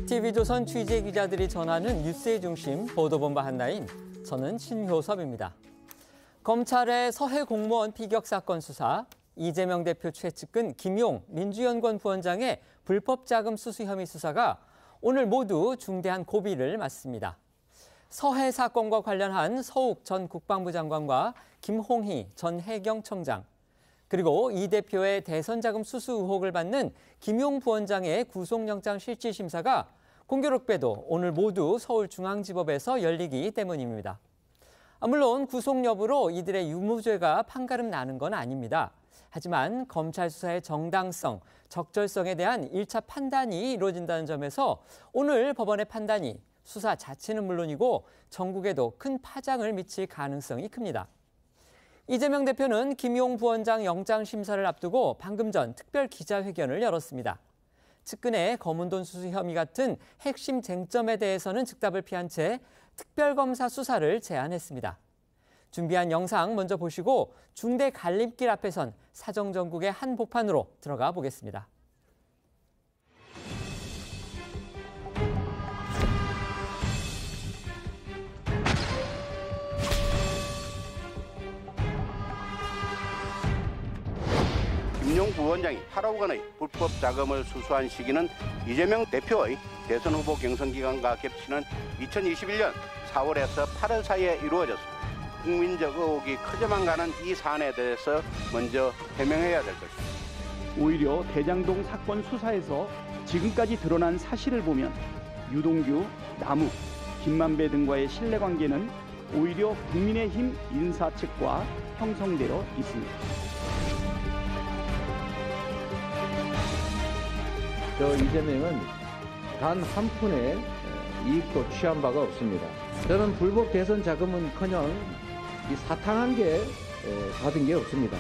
TV조선 취재 기자들이 전하는 뉴스의 중심 보도본부 한나인, 저는 신효섭입니다. 검찰의 서해 공무원 피격 사건 수사, 이재명 대표 최측근 김용 민주연구원 부원장의 불법 자금 수수 혐의 수사가 오늘 모두 중대한 고비를 맞습니다. 서해 사건과 관련한 서욱 전 국방부 장관과 김홍희 전 해경청장, 그리고 이 대표의 대선 자금 수수 의혹을 받는 김용 부원장의 구속영장 실질심사가 공교롭게도 오늘 모두 서울중앙지법에서 열리기 때문입니다. 물론 구속 여부로 이들의 유무죄가 판가름 나는 건 아닙니다. 하지만 검찰 수사의 정당성, 적절성에 대한 1차 판단이 이루어진다는 점에서 오늘 법원의 판단이 수사 자체는 물론이고 전국에도 큰 파장을 미칠 가능성이 큽니다. 이재명 대표는 김용 부원장 영장 심사를 앞두고 방금 전 특별 기자회견을 열었습니다. 측근의 검은돈 수수 혐의 같은 핵심 쟁점에 대해서는 즉답을 피한 채 특별검사 수사를 제안했습니다. 준비한 영상 먼저 보시고 중대 갈림길 앞에선 사정정국의 한복판으로 들어가 보겠습니다. 김용 부원장이 8억 원의 불법 자금을 수수한 시기는 이재명 대표의 대선 후보 경선 기간과 겹치는 2021년 4월에서 8월 사이에 이루어졌습니다. 국민적 의혹이 커져만 가는 이 사안에 대해서 먼저 해명해야 될 것입니다. 오히려 대장동 사건 수사에서 지금까지 드러난 사실을 보면 유동규, 남욱, 김만배 등과의 신뢰관계는 오히려 국민의힘 인사 측과 형성되어 있습니다. 이재명은 단 한 푼의 이익도 취한 바가 없습니다. 저는 불법 대선 자금은커녕 이 사탕한 게 받은 게 없습니다.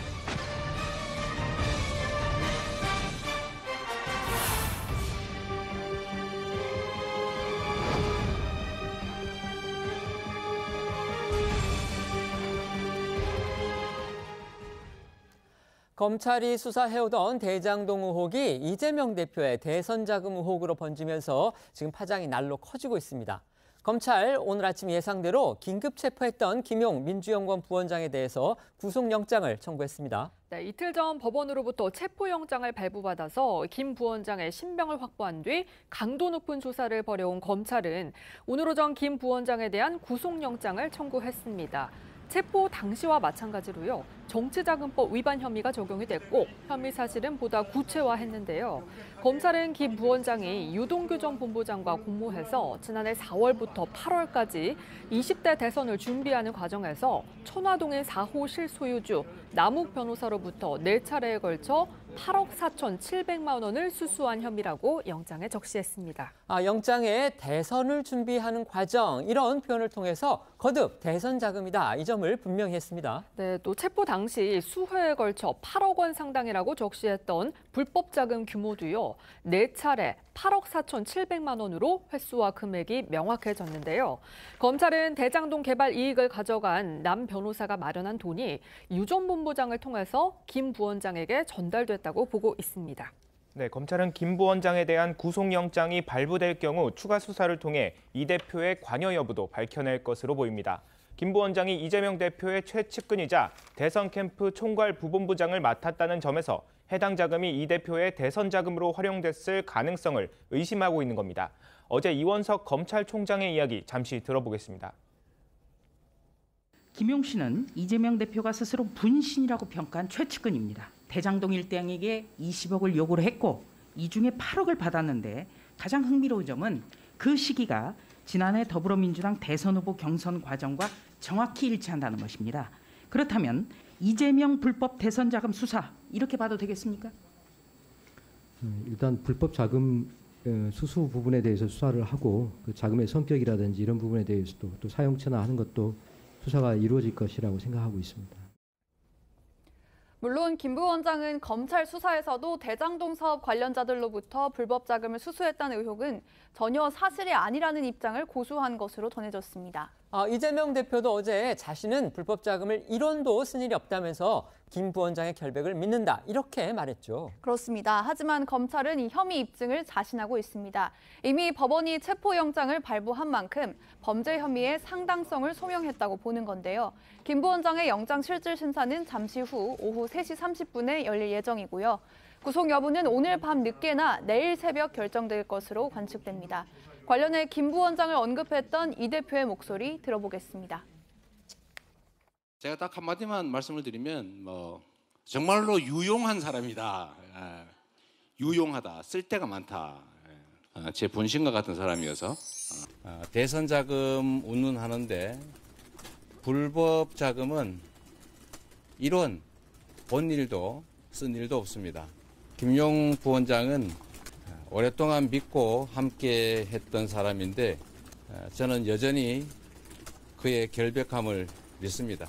검찰이 수사해오던 대장동 의혹이 이재명 대표의 대선 자금 의혹으로 번지면서 지금 파장이 날로 커지고 있습니다. 검찰 오늘 아침 예상대로 긴급 체포했던 김용 민주연구원 부원장에 대해서 구속영장을 청구했습니다. 네, 이틀 전 법원으로부터 체포영장을 발부받아서 김 부원장의 신병을 확보한 뒤 강도 높은 조사를 벌여온 검찰은 오늘 오전 김 부원장에 대한 구속영장을 청구했습니다. 체포 당시와 마찬가지로요, 정치자금법 위반 혐의가 적용이 됐고 혐의 사실은 보다 구체화했는데요. 검찰은 김 부원장이 유동규 전 본부장과 공모해서 지난해 4월부터 8월까지 20대 대선을 준비하는 과정에서 천화동의 4호 실소유주 남욱 변호사로부터 4차례에 걸쳐 8억 4,700만 원을 수수한 혐의라고 영장에 적시했습니다. 영장에 대선을 준비하는 과정, 이런 표현을 통해서 거듭 대선 자금이다, 이 점을 분명히 했습니다. 네, 또 체포 당시 수회에 걸쳐 8억 원 상당이라고 적시했던 불법 자금 규모도요, 4차례 8억 4,700만 원으로 횟수와 금액이 명확해졌는데요. 검찰은 대장동 개발 이익을 가져간 남 변호사가 마련한 돈이 유 전 본부장을 통해서 김 부원장에게 전달됐다고 보고 있습니다. 네, 검찰은 김 부원장에 대한 구속영장이 발부될 경우 추가 수사를 통해 이 대표의 관여 여부도 밝혀낼 것으로 보입니다. 김 부원장이 이재명 대표의 최측근이자 대선 캠프 총괄 부본부장을 맡았다는 점에서 해당 자금이 이 대표의 대선 자금으로 활용됐을 가능성을 의심하고 있는 겁니다. 어제 이원석 검찰총장의 이야기 잠시 들어보겠습니다. 김용 씨는 이재명 대표가 스스로 분신이라고 평가한 최측근입니다. 대장동 일당에게 20억을 요구를 했고 이 중에 8억을 받았는데 가장 흥미로운 점은 그 시기가 지난해 더불어민주당 대선 후보 경선 과정과 정확히 일치한다는 것입니다. 그렇다면 이재명 불법 대선 자금 수사, 이렇게 봐도 되겠습니까? 일단 불법 자금 수수 부분에 대해서 수사를 하고 그 자금의 성격이라든지 이런 부분에 대해서도 또 사용처나 하는 것도 수사가 이루어질 것이라고 생각하고 있습니다. 물론 김 부원장은 검찰 수사에서도 대장동 사업 관련자들로부터 불법 자금을 수수했다는 의혹은 전혀 사실이 아니라는 입장을 고수한 것으로 전해졌습니다. 이재명 대표도 어제 자신은 불법 자금을 1원도 쓴 일이 없다면서 김 부원장의 결백을 믿는다 이렇게 말했죠. 그렇습니다. 하지만 검찰은 이 혐의 입증을 자신하고 있습니다. 이미 법원이 체포영장을 발부한 만큼 범죄 혐의의 상당성을 소명했다고 보는 건데요. 김 부원장의 영장 실질 심사는 잠시 후 오후 3시 30분에 열릴 예정이고요. 구속 여부는 오늘 밤 늦게나 내일 새벽 결정될 것으로 관측됩니다. 관련해 김 부원장을 언급했던 이 대표의 목소리 들어보겠습니다. 제가 딱 한마디만 말씀을 드리면 정말로 유용한 사람이다. 유용하다. 쓸데가 많다. 제 본심과 같은 사람이어서 대선 자금 운운하는데 불법 자금은 이론 본 일도 쓴 일도 없습니다. 김용 부원장은 오랫동안 믿고 함께 했던 사람인데 저는 여전히 그의 결백함을 믿습니다.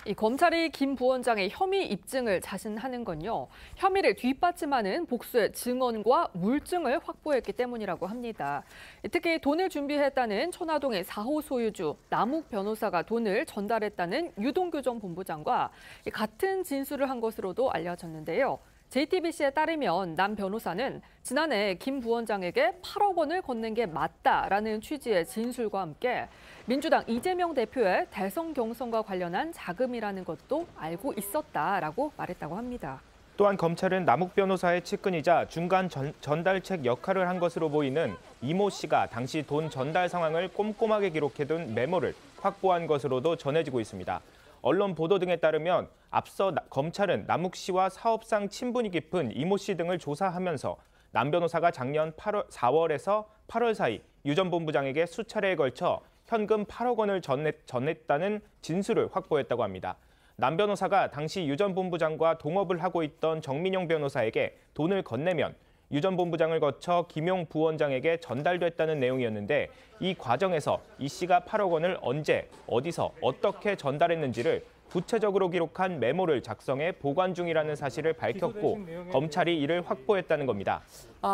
이 검찰이 김 부원장의 혐의 입증을 자신하는 건요. 혐의를 뒷받침하는 복수의 증언과 물증을 확보했기 때문이라고 합니다. 특히 돈을 준비했다는 천화동의 4호 소유주 남욱 변호사가 돈을 전달했다는 유동규 전 본부장과 같은 진술을 한 것으로도 알려졌는데요. JTBC에 따르면 남 변호사는 지난해 김 부원장에게 8억 원을 건넨 게 맞다라는 취지의 진술과 함께 민주당 이재명 대표의 대선 경선과 관련한 자금이라는 것도 알고 있었다라고 말했다고 합니다. 또한 검찰은 남욱 변호사의 측근이자 중간 전달책 역할을 한 것으로 보이는 이모 씨가 당시 돈 전달 상황을 꼼꼼하게 기록해둔 메모를 확보한 것으로도 전해지고 있습니다. 언론 보도 등에 따르면 앞서 검찰은 남욱 씨와 사업상 친분이 깊은 이모 씨 등을 조사하면서 남 변호사가 작년 4월에서 8월 사이 유 전 본부장에게 수차례에 걸쳐 현금 8억 원을 전했다는 진술을 확보했다고 합니다. 남 변호사가 당시 유 전 본부장과 동업을 하고 있던 정민용 변호사에게 돈을 건네면 유 전 본부장을 거쳐 김용 부원장에게 전달됐다는 내용이었는데 이 과정에서 이 씨가 8억 원을 언제, 어디서, 어떻게 전달했는지를 구체적으로 기록한 메모를 작성해 보관 중이라는 사실을 밝혔고 검찰이 이를 확보했다는 겁니다.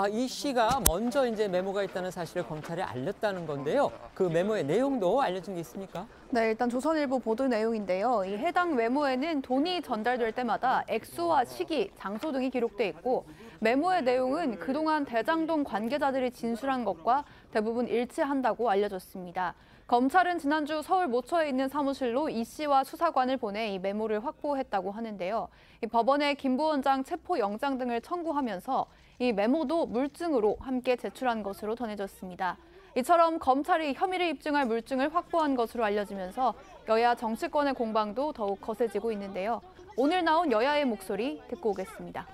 이 씨가 먼저 이제 메모가 있다는 사실을 검찰에 알렸다는 건데요. 그 메모의 내용도 알려진 게 있습니까? 네, 일단 조선일보 보도 내용인데요. 이 해당 메모에는 돈이 전달될 때마다 액수와 시기, 장소 등이 기록돼 있고 메모의 내용은 그동안 대장동 관계자들이 진술한 것과 대부분 일치한다고 알려졌습니다. 검찰은 지난주 서울 모처에 있는 사무실로 이 씨와 수사관을 보내 이 메모를 확보했다고 하는데요. 이 법원에 김 부원장 체포 영장 등을 청구하면서 이 메모도 물증으로 함께 제출한 것으로 전해졌습니다. 이처럼 검찰이 혐의를 입증할 물증을 확보한 것으로 알려지면서 여야 정치권의 공방도 더욱 거세지고 있는데요. 오늘 나온 여야의 목소리 듣고 오겠습니다.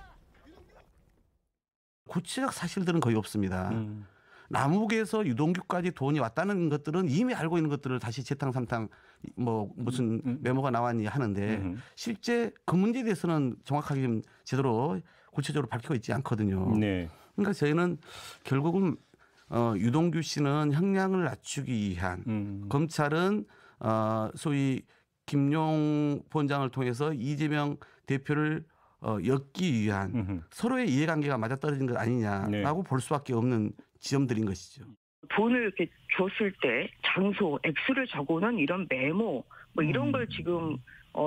구체적 사실들은 거의 없습니다. 남욱에서 유동규까지 돈이 왔다는 것들은 이미 알고 있는 것들을 다시 재탕 삼탕 무슨 메모가 나왔니 하는데 실제 그 문제에 대해서는 정확하게 좀 제대로 구체적으로 밝히고 있지 않거든요. 네. 그러니까 저희는 결국은 유동규 씨는 형량을 낮추기 위한 검찰은 소위 김용 부원장을 통해서 이재명 대표를 엮기 위한 서로의 이해관계가 맞아떨어진 것 아니냐라고 볼 수밖에 없는 지점들인 것이죠. 돈을 이렇게 줬을 때 장소, 액수를 적어놓은 이런 메모 이런 걸 지금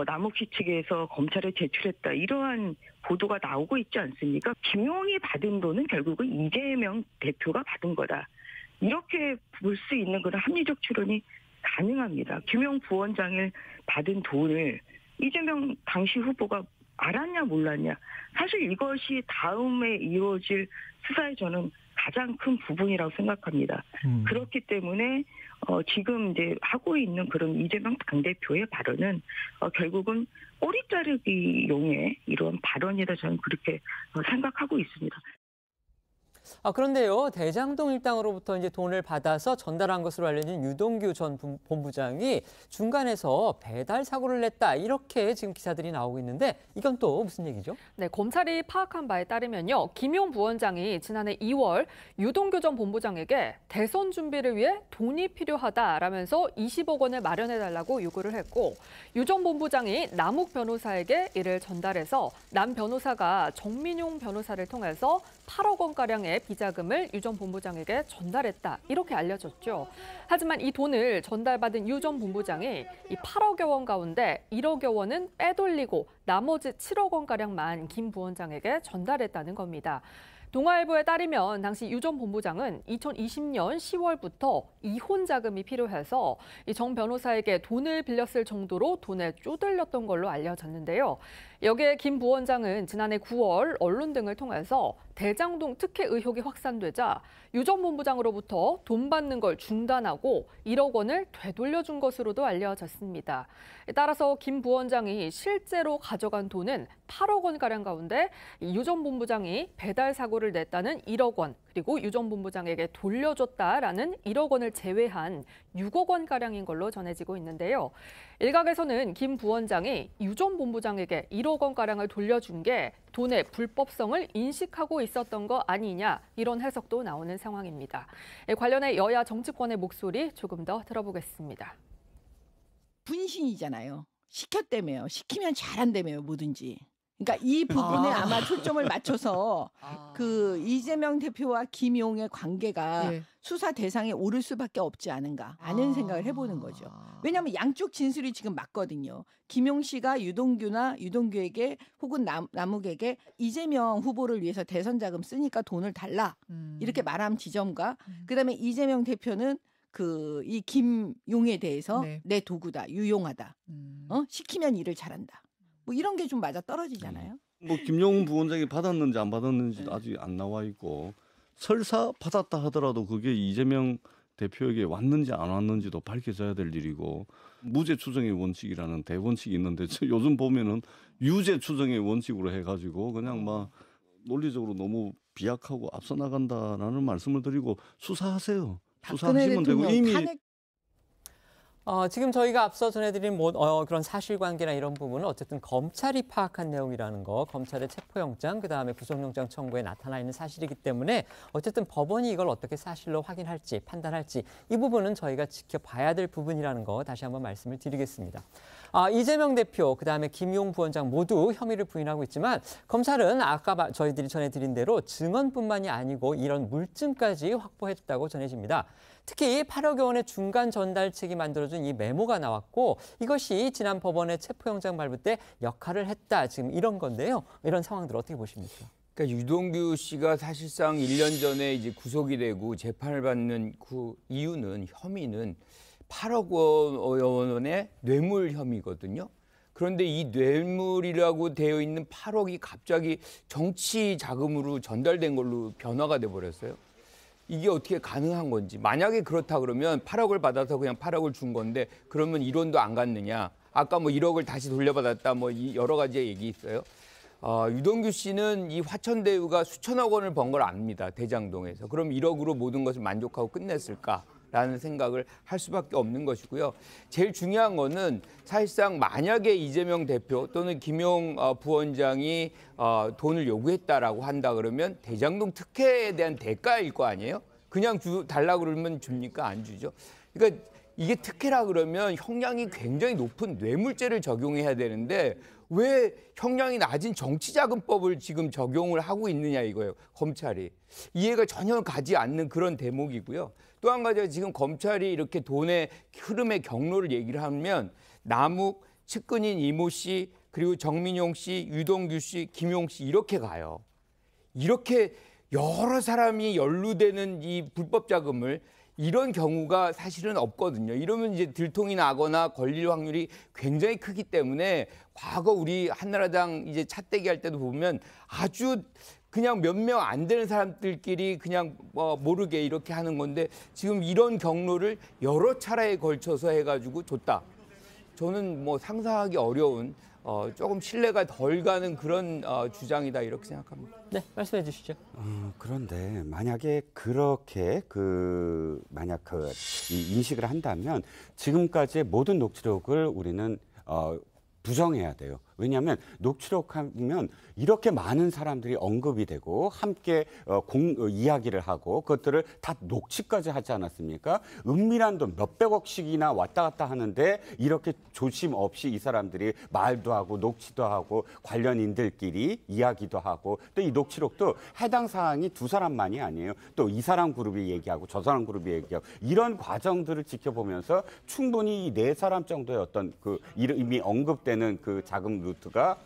남욱 씨 측에서 검찰에 제출했다 이러한 보도가 나오고 있지 않습니까? 김용이 받은 돈은 결국은 이재명 대표가 받은 거다. 이렇게 볼 수 있는 그런 합리적 추론이 가능합니다. 김용 부원장을 받은 돈을 이재명 당시 후보가 알았냐 몰랐냐. 사실 이것이 다음에 이루어질 수사에 저는 가장 큰 부분이라고 생각합니다. 그렇기 때문에 지금 이제 하고 있는 그런 이재명 당대표의 발언은 결국은 꼬리 자르기용의 이런 발언이다 저는 그렇게 생각하고 있습니다. 그런데요, 대장동 일당으로부터 이제 돈을 받아서 전달한 것으로 알려진 유동규 전 본부장이 중간에서 배달 사고를 냈다 이렇게 지금 기사들이 나오고 있는데 이건 또 무슨 얘기죠? 네, 검찰이 파악한 바에 따르면요, 김용 부원장이 지난해 2월 유동규 전 본부장에게 대선 준비를 위해 돈이 필요하다라면서 20억 원을 마련해달라고 요구를 했고 유 전 본부장이 남욱 변호사에게 이를 전달해서 남 변호사가 정민용 변호사를 통해서 8억 원가량의 비자금을 유 전 본부장에게 전달했다 이렇게 알려졌죠. 하지만 이 돈을 전달받은 유 전 본부장이 이 8억여 원 가운데 1억여 원은 빼돌리고 나머지 7억 원가량만 김 부원장에게 전달했다는 겁니다. 동아일보에 따르면 당시 유 전 본부장은 2020년 10월부터 이혼 자금이 필요해서 정 변호사에게 돈을 빌렸을 정도로 돈에 쪼들렸던 걸로 알려졌는데요. 여기에 김 부원장은 지난해 9월 언론 등을 통해서 대장동 특혜 의혹이 확산되자 유 전 본부장으로부터 돈 받는 걸 중단하고 1억 원을 되돌려준 것으로도 알려졌습니다. 따라서 김 부원장이 실제로 가져간 돈은 8억 원가량 가운데 유 전 본부장이 배달 사고를 냈다는 1억 원, 그리고 유 전 본부장에게 돌려줬다라는 1억 원을 제외한 6억 원가량인 걸로 전해지고 있는데요. 일각에서는 김 부원장이 유 전 본부장에게 1억 원가량을 돌려준 게 돈의 불법성을 인식하고 있었던 거 아니냐, 이런 해석도 나오는 상황입니다. 관련해 여야 정치권의 목소리 조금 더 들어보겠습니다. 분신이잖아요. 시켰다며요. 시키면 잘한다며요, 뭐든지. 그러니까 이 부분에 아마 초점을 맞춰서 그 이재명 대표와 김용의 관계가 수사 대상에 오를 수밖에 없지 않은가 하는 생각을 해보는 거죠. 왜냐하면 양쪽 진술이 지금 맞거든요. 김용 씨가 유동규에게 혹은 남욱에게 이재명 후보를 위해서 대선 자금 쓰니까 돈을 달라 이렇게 말한 지점과 그다음에 이재명 대표는 이 김용에 대해서 내 도구다, 유용하다, 시키면 일을 잘한다. 뭐 이런 게 좀 맞아 떨어지잖아요. 뭐 김용 부원장이 받았는지 안 받았는지도 아직 안 나와 있고 설사 받았다 하더라도 그게 이재명 대표에게 왔는지 안 왔는지도 밝혀져야 될 일이고 무죄 추정의 원칙이라는 대원칙이 있는데 요즘 보면은 유죄 추정의 원칙으로 해가지고 그냥 막 논리적으로 너무 비약하고 앞서 나간다라는 말씀을 드리고 수사하세요. 수사하시면 되고 이미 지금 저희가 앞서 전해드린 그런 사실관계나 이런 부분은 어쨌든 검찰이 파악한 내용이라는 거, 검찰의 체포영장, 그다음에 구속영장 청구에 나타나 있는 사실이기 때문에 어쨌든 법원이 이걸 어떻게 사실로 확인할지, 판단할지 이 부분은 저희가 지켜봐야 될 부분이라는 거 다시 한번 말씀을 드리겠습니다. 이재명 대표, 그다음에 김용 부원장 모두 혐의를 부인하고 있지만 검찰은 아까 저희들이 전해드린 대로 증언뿐만이 아니고 이런 물증까지 확보했다고 전해집니다. 특히 8억여 원의 중간 전달책이 만들어준 이 메모가 나왔고 이것이 지난 법원의 체포영장 발부 때 역할을 했다. 지금 이런 건데요. 이런 상황들 어떻게 보십니까? 그러니까 유동규 씨가 사실상 1년 전에 이제 구속이 되고 재판을 받는 그 이유는 혐의는 8억 원의 뇌물 혐의거든요. 그런데 이 뇌물이라고 되어 있는 8억이 갑자기 정치 자금으로 전달된 걸로 변화가 돼 버렸어요. 이게 어떻게 가능한 건지. 만약에 그렇다 그러면 8억을 받아서 그냥 8억을 준 건데 그러면 1원도 안 갔느냐. 아까 뭐 1억을 다시 돌려받았다 뭐 여러 가지 얘기 있어요. 유동규 씨는 이 화천대유가 수천억 원을 번 걸 압니다. 대장동에서. 그럼 1억으로 모든 것을 만족하고 끝냈을까라는 생각을 할 수밖에 없는 것이고요. 제일 중요한 거는 사실상 만약에 이재명 대표 또는 김용 부원장이 돈을 요구했다라고 한다 그러면 대장동 특혜에 대한 대가일 거 아니에요? 그냥 달라고 그러면 줍니까? 안 주죠. 그러니까 이게 특혜라 그러면 형량이 굉장히 높은 뇌물죄를 적용해야 되는데 왜 형량이 낮은 정치자금법을 지금 적용을 하고 있느냐 이거예요. 검찰이. 이해가 전혀 가지 않는 그런 대목이고요. 또 한 가지가 지금 검찰이 이렇게 돈의 흐름의 경로를 얘기를 하면 남욱, 측근인 이모 씨, 그리고 정민용 씨, 유동규 씨, 김용 씨 이렇게 가요. 이렇게 여러 사람이 연루되는 이 불법 자금을 이런 경우가 사실은 없거든요. 이러면 이제 들통이 나거나 걸릴 확률이 굉장히 크기 때문에 과거 우리 한나라당 이제 차떼기 할 때도 보면 아주 그냥 몇 명 안 되는 사람들끼리 그냥 모르게 이렇게 하는 건데 지금 이런 경로를 여러 차례에 걸쳐서 해가지고 줬다. 저는 뭐 상상하기 어려운 조금 신뢰가 덜 가는 그런 주장이다 이렇게 생각합니다. 네, 말씀해 주시죠. 그런데 만약에 그렇게 만약 이 인식을 한다면 지금까지의 모든 녹취록을 우리는 부정해야 돼요. 왜냐하면 녹취록하면 이렇게 많은 사람들이 언급이 되고 함께 이야기를 하고 그것들을 다 녹취까지 하지 않았습니까? 은밀한 돈 몇백억씩이나 왔다 갔다 하는데 이렇게 조심 없이 이 사람들이 말도 하고 녹취도 하고 관련인들끼리 이야기도 하고 또 이 녹취록도 해당 사항이 두 사람만이 아니에요. 또 이 사람 그룹이 얘기하고 저 사람 그룹이 얘기하고 이런 과정들을 지켜보면서 충분히 이 네 사람 정도의 어떤 그 이미 언급되는 그 자금 루트가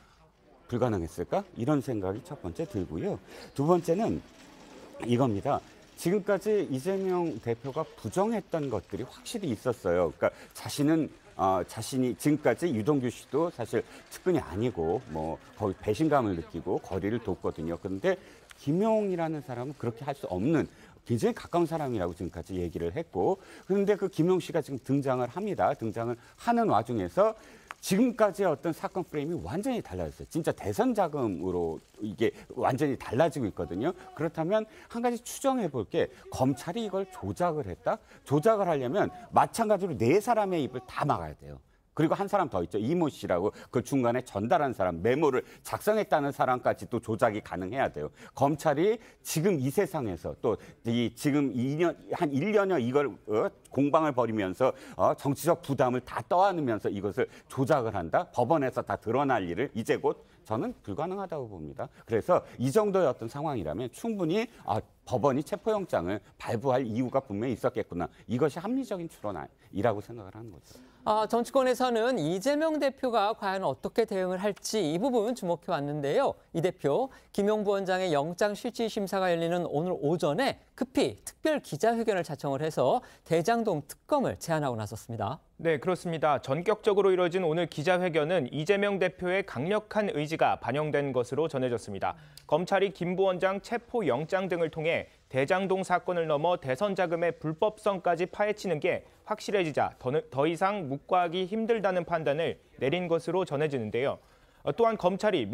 불가능했을까? 이런 생각이 첫 번째 들고요. 두 번째는 이겁니다. 지금까지 이재명 대표가 부정했던 것들이 확실히 있었어요. 그러니까 자신이 지금까지 유동규 씨도 사실 측근이 아니고 뭐 거의 배신감을 느끼고 거리를 뒀거든요. 그런데 김용이라는 사람은 그렇게 할 수 없는 굉장히 가까운 사람이라고 지금까지 얘기를 했고, 그런데 그 김용 씨가 지금 등장을 합니다. 등장을 하는 와중에서 지금까지의 어떤 사건 프레임이 완전히 달라졌어요. 진짜 대선 자금으로 이게 완전히 달라지고 있거든요. 그렇다면 한 가지 추정해 볼 게 검찰이 이걸 조작을 했다? 조작을 하려면 마찬가지로 네 사람의 입을 다 막아야 돼요. 그리고 한 사람 더 있죠. 이모 씨라고 그 중간에 전달한 사람, 메모를 작성했다는 사람까지 또 조작이 가능해야 돼요. 검찰이 지금 이 세상에서 또 지금 1년여 이걸 공방을 벌이면서 정치적 부담을 다 떠안으면서 이것을 조작을 한다? 법원에서 다 드러날 일을 이제 곧 저는 불가능하다고 봅니다. 그래서 이 정도의 어떤 상황이라면 충분히 법원이 체포영장을 발부할 이유가 분명히 있었겠구나. 이것이 합리적인 추론이라고 생각을 하는 거죠. 정치권에서는 이재명 대표가 과연 어떻게 대응을 할지 이 부분 주목해 왔는데요. 이 대표 김용 부원장의 영장실질심사가 열리는 오늘 오전에 급히 특별 기자회견을 자청을 해서 대장동 특검을 제안하고 나섰습니다. 네, 그렇습니다. 전격적으로 이뤄진 오늘 기자회견은 이재명 대표의 강력한 의지가 반영된 것으로 전해졌습니다. 검찰이 김 부원장 체포영장 등을 통해 대장동 사건을 넘어 대선 자금의 불법성까지 파헤치는 게 확실해지자 더 이상 묵과하기 힘들다는 판단을 내린 것으로 전해지는데요. 또한 검찰이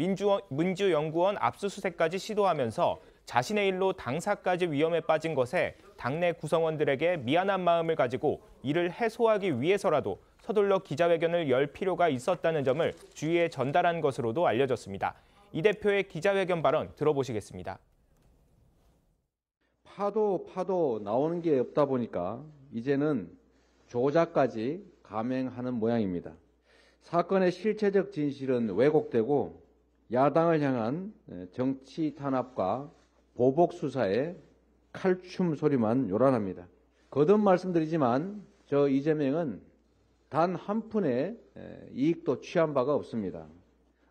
민주연구원 압수수색까지 시도하면서 자신의 일로 당사까지 위험에 빠진 것에 당내 구성원들에게 미안한 마음을 가지고 이를 해소하기 위해서라도 서둘러 기자회견을 열 필요가 있었다는 점을 주위에 전달한 것으로도 알려졌습니다. 이 대표의 기자회견 발언 들어보시겠습니다. 파도 나오는 게 없다 보니까 이제는 조작까지 감행하는 모양입니다. 사건의 실체적 진실은 왜곡되고 야당을 향한 정치 탄압과 보복 수사에 칼춤 소리만 요란합니다. 거듭 말씀드리지만 저 이재명은 단 한 푼의 이익도 취한 바가 없습니다.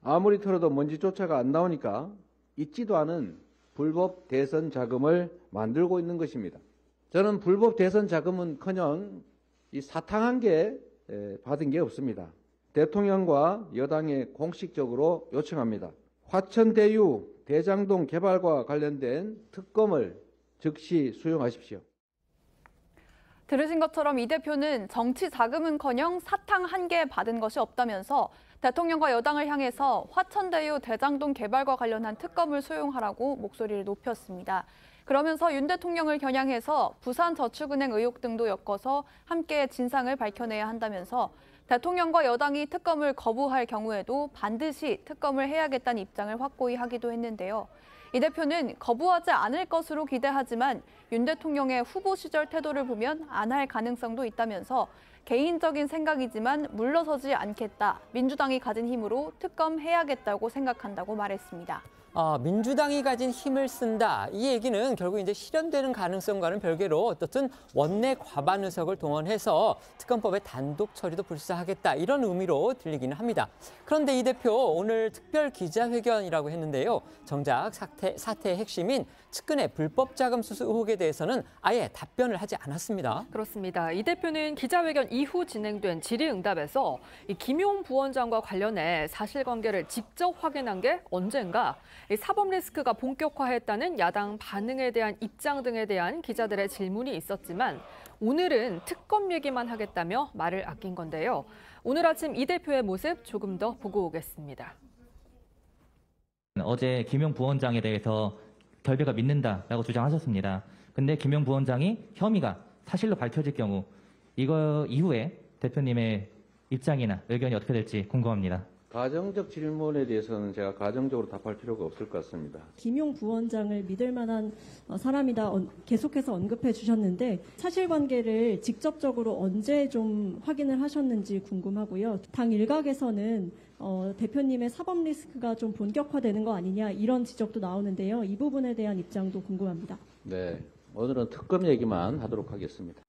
아무리 털어도 먼지조차가 안 나오니까 있지도 않은 불법 대선 자금을 만들고 있는 것입니다. 저는 불법 대선 자금은커녕 이 사탕 1개 받은 게 없습니다. 대통령과 여당에 공식적으로 요청합니다. 화천대유 대장동 개발과 관련된 특검을 즉시 수용하십시오. 들으신 것처럼 이 대표는 정치 자금은커녕 사탕 1개 받은 것이 없다면서 대통령과 여당을 향해서 화천대유 대장동 개발과 관련한 특검을 수용하라고 목소리를 높였습니다. 그러면서 윤 대통령을 겨냥해서 부산저축은행 의혹 등도 엮어서 함께 진상을 밝혀내야 한다면서 대통령과 여당이 특검을 거부할 경우에도 반드시 특검을 해야겠다는 입장을 확고히 하기도 했는데요. 이 대표는 거부하지 않을 것으로 기대하지만 윤 대통령의 후보 시절 태도를 보면 안 할 가능성도 있다면서 개인적인 생각이지만 물러서지 않겠다. 민주당이 가진 힘으로 특검해야겠다고 생각한다고 말했습니다. 민주당이 가진 힘을 쓴다. 이 얘기는 결국 이제 실현되는 가능성과는 별개로 어떻든 원내 과반 의석을 동원해서 특검법의 단독 처리도 불사하겠다. 이런 의미로 들리기는 합니다. 그런데 이 대표 오늘 특별 기자회견이라고 했는데요. 정작 사태의 핵심인 측근의 불법 자금 수수 의혹에 대해서는 아예 답변을 하지 않았습니다. 그렇습니다. 이 대표는 기자회견 이후 진행된 질의응답에서 이 김용 부원장과 관련해 사실관계를 직접 확인한 게 언젠가 사법 리스크가 본격화했다는 야당 반응에 대한 입장 등에 대한 기자들의 질문이 있었지만 오늘은 특검 얘기만 하겠다며 말을 아낀 건데요. 오늘 아침 이 대표의 모습 조금 더 보고 오겠습니다. 어제 김용 부원장에 대해서 결배가 믿는다라고 주장하셨습니다. 근데 김용 부원장이 혐의가 사실로 밝혀질 경우 이거 이후에 대표님의 입장이나 의견이 어떻게 될지 궁금합니다. 가정적 질문에 대해서는 제가 가정적으로 답할 필요가 없을 것 같습니다. 김용 부원장을 믿을 만한 사람이다 계속해서 언급해 주셨는데 사실관계를 직접적으로 언제 좀 확인을 하셨는지 궁금하고요. 당 일각에서는 대표님의 사법 리스크가 좀 본격화되는 거 아니냐 이런 지적도 나오는데요. 이 부분에 대한 입장도 궁금합니다. 네, 오늘은 특검 얘기만 하도록 하겠습니다.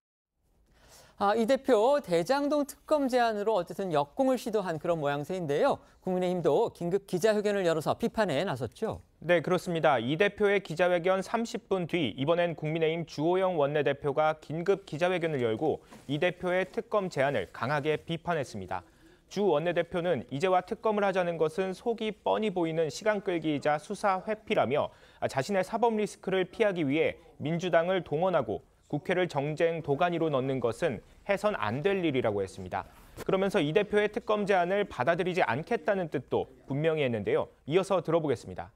이 대표 대장동 특검 제안으로 어쨌든 역공을 시도한 그런 모양새인데요. 국민의힘도 긴급 기자회견을 열어서 비판에 나섰죠. 네, 그렇습니다. 이 대표의 기자회견 30분 뒤 이번엔 국민의힘 주호영 원내대표가 긴급 기자회견을 열고 이 대표의 특검 제안을 강하게 비판했습니다. 주 원내대표는 이제와 특검을 하자는 것은 속이 뻔히 보이는 시간 끌기이자 수사 회피라며 자신의 사법 리스크를 피하기 위해 민주당을 동원하고 국회를 정쟁 도가니로 넣는 것은 해선 안 될 일이라고 했습니다. 그러면서 이 대표의 특검 제안을 받아들이지 않겠다는 뜻도 분명히 했는데요. 이어서 들어보겠습니다.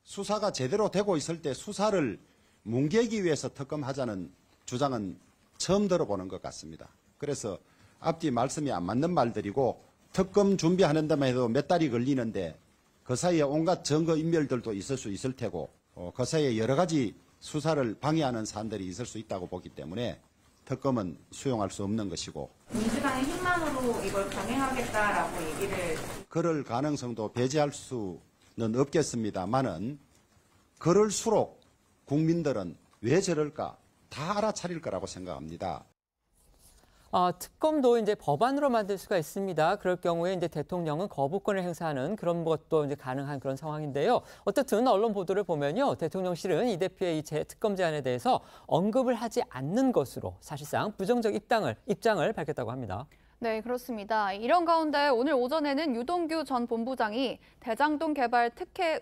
수사가 제대로 되고 있을 때 수사를 뭉개기 위해서 특검하자는 주장은 처음 들어보는 것 같습니다. 그래서 앞뒤 말씀이 안 맞는 말들이고 특검 준비하는 데만 해도 몇 달이 걸리는데 그 사이에 온갖 증거 인멸들도 있을 수 있을 테고 그 사이에 여러 가지 수사를 방해하는 사안들이 있을 수 있다고 보기 때문에 특검은 수용할 수 없는 것이고 민주당의 힘만으로 이걸 강행하겠다라고 얘기를 그럴 가능성도 배제할 수는 없겠습니다만은 그럴수록 국민들은 왜 저럴까 다 알아차릴 거라고 생각합니다. 특검도 이제 법안으로 만들 수가 있습니다. 그럴 경우에 이제 대통령은 거부권을 행사하는 그런 것도 이제 가능한 그런 상황인데요. 어쨌든 언론 보도를 보면요, 대통령실은 이 대표의 이 특검 제안에 대해서 언급을 하지 않는 것으로 사실상 부정적 입장을 밝혔다고 합니다. 네, 그렇습니다. 이런 가운데 오늘 오전에는 유동규 전 본부장이 대장동 개발 특혜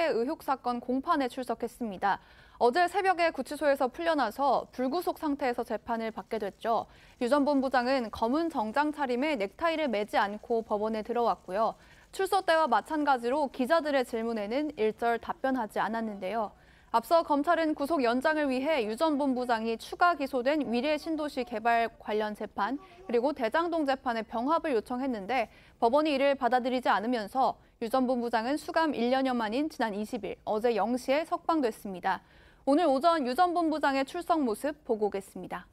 의혹 사건 공판에 출석했습니다. 어제 새벽에 구치소에서 풀려나서 불구속 상태에서 재판을 받게 됐죠. 유 전 본부장은 검은 정장 차림에 넥타이를 매지 않고 법원에 들어왔고요. 출소 때와 마찬가지로 기자들의 질문에는 일절 답변하지 않았는데요. 앞서 검찰은 구속 연장을 위해 유 전 본부장이 추가 기소된 위례 신도시 개발 관련 재판 그리고 대장동 재판의 병합을 요청했는데 법원이 이를 받아들이지 않으면서 유 전 본부장은 수감 1년여 만인 지난 20일 어제 0시에 석방됐습니다. 오늘 오전 유 전 본부장의 출석 모습 보고 오겠습니다.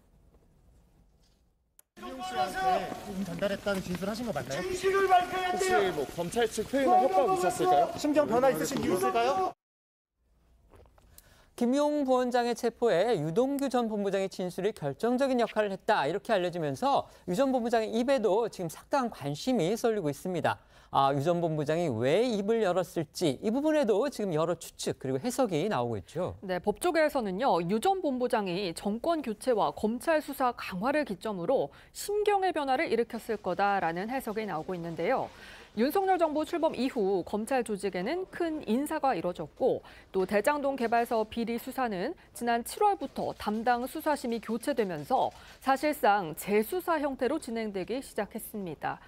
이용 씨한테 전달했다는 진술하신 거 맞나요? 진실을 밝혀야 돼요. 혹시 뭐 검찰 측 회의나 협박 있었을까요? 심경 변화 있으신 이유 있을까요? 김용 부원장의 체포에 유동규 전 본부장의 진술이 결정적인 역할을 했다 이렇게 알려지면서 유 전 본부장의 입에도 지금 상당한 관심이 쏠리고 있습니다. 유 전 본부장이 왜 입을 열었을지 이 부분에도 지금 여러 추측 그리고 해석이 나오고 있죠. 네, 법조계에서는요, 유 전 본부장이 정권 교체와 검찰 수사 강화를 기점으로 심경의 변화를 일으켰을 거다라는 해석이 나오고 있는데요. 윤석열 정부 출범 이후 검찰 조직에는 큰 인사가 이뤄졌고 또 대장동 개발 사업 비리 수사는 지난 7월부터 담당 수사심이 교체되면서 사실상 재수사 형태로 진행되기 시작했습니다.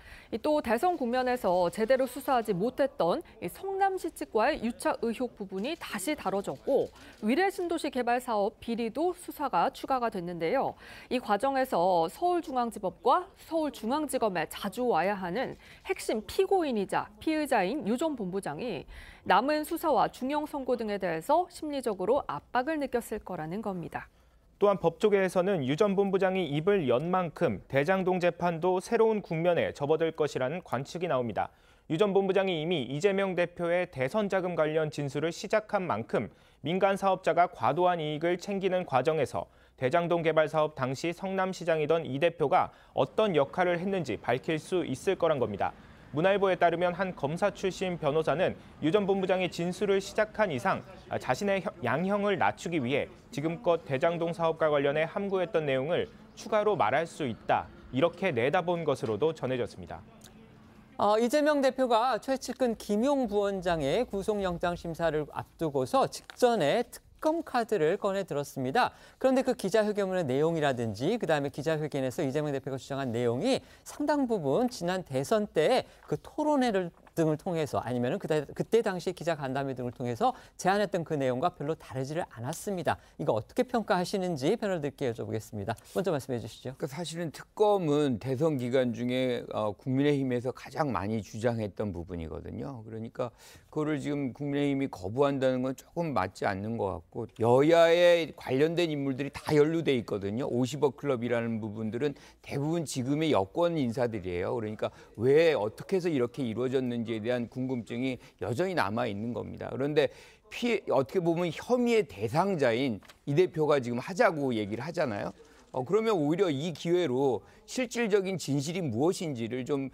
또 대선 국면에서 제대로 수사하지 못했던 성남시 측과의 유착 의혹 부분이 다시 다뤄졌고 위례 신도시 개발 사업 비리도 수사가 추가가 됐는데요. 이 과정에서 서울중앙지법과 서울중앙지검에 자주 와야 하는 핵심 피고인이자 피의자인 유 전 본부장이 남은 수사와 중형 선고 등에 대해서 심리적으로 압박을 느꼈을 거라는 겁니다. 또한 법조계에서는 유 전 본부장이 입을 연 만큼 대장동 재판도 새로운 국면에 접어들 것이라는 관측이 나옵니다. 유 전 본부장이 이미 이재명 대표의 대선 자금 관련 진술을 시작한 만큼 민간 사업자가 과도한 이익을 챙기는 과정에서 대장동 개발 사업 당시 성남시장이던 이 대표가 어떤 역할을 했는지 밝힐 수 있을 거란 겁니다. 문화일보에 따르면 한 검사 출신 변호사는 유 전 본부장이 진술을 시작한 이상 자신의 양형을 낮추기 위해 지금껏 대장동 사업과 관련해 함구했던 내용을 추가로 말할 수 있다. 이렇게 내다본 것으로도 전해졌습니다. 이재명 대표가 최측근 김용 부원장의 구속영장 심사를 앞두고서 직전에 특검 카드를 꺼내 들었습니다. 그런데 그 기자회견의 내용이라든지 그다음에 기자회견에서 이재명 대표가 주장한 내용이 상당 부분 지난 대선 때 그 토론회를 등을 통해서 아니면은 그때 당시 기자간담회 등을 통해서 제안했던 그 내용과 별로 다르지를 않았습니다. 이거 어떻게 평가하시는지 패널들께 여쭤보겠습니다. 먼저 말씀해 주시죠. 그러니까 사실은 특검은 대선 기간 중에 국민의힘에서 가장 많이 주장했던 부분이거든요. 그러니까 그거를 지금 국민의힘이 거부한다는 건 조금 맞지 않는 것 같고 여야에 관련된 인물들이 다 연루돼 있거든요. 50억 클럽이라는 부분들은 대부분 지금의 여권 인사들이에요. 그러니까 왜 어떻게 해서 이렇게 이루어졌는지에 대한 궁금증이 여전히 남아 있는 겁니다. 그런데 어떻게 보면 혐의의 대상자인 이 대표가 지금 하자고 얘기를 하잖아요. 그러면 오히려 이 기회로 실질적인 진실이 무엇인지를 좀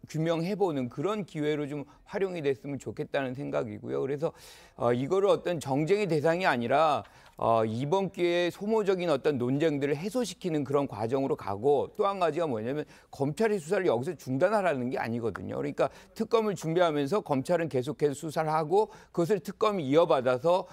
규명해보는 그런 기회로 좀 활용이 됐으면 좋겠다는 생각이고요. 그래서 이거를 어떤 정쟁의 대상이 아니라 이번 기회에 소모적인 어떤 논쟁들을 해소시키는 그런 과정으로 가고 또 한 가지가 뭐냐면 검찰의 수사를 여기서 중단하라는 게 아니거든요. 그러니까 특검을 준비하면서 검찰은 계속해서 수사를 하고 그것을 특검이 이어받아서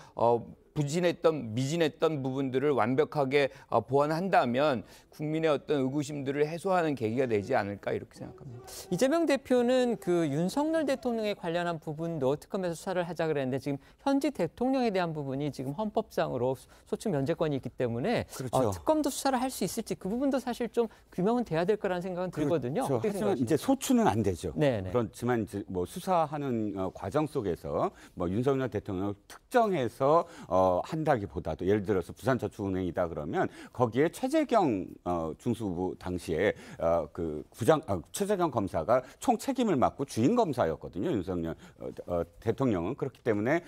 미진했던 부분들을 완벽하게 보완한다면 국민의 어떤 의구심들을 해소하는 계기가 되지 않을까 이렇게 생각합니다. 이재명 대표는 그 윤석열 대통령에 관련한 부분도 특검에서 수사를 하자 그랬는데 지금 현직 대통령에 대한 부분이 지금 헌법상으로 소추 면제권이 있기 때문에 그렇죠. 특검도 수사를 할 수 있을지 그 부분도 사실 좀 규명은 돼야 될 거라는 생각은 들거든요. 그렇죠. 하지만 이제 소추는 안 되죠. 네네. 그렇지만 이제 뭐 수사하는 과정 속에서 뭐 윤석열 대통령을 특정해서 한다기보다도 예를 들어서 부산저축은행이다 그러면 거기에 최재경 중수부 당시에 최재경 검사가 총 책임을 맡고 주인 검사였거든요. 윤석열 대통령은 그렇기 때문에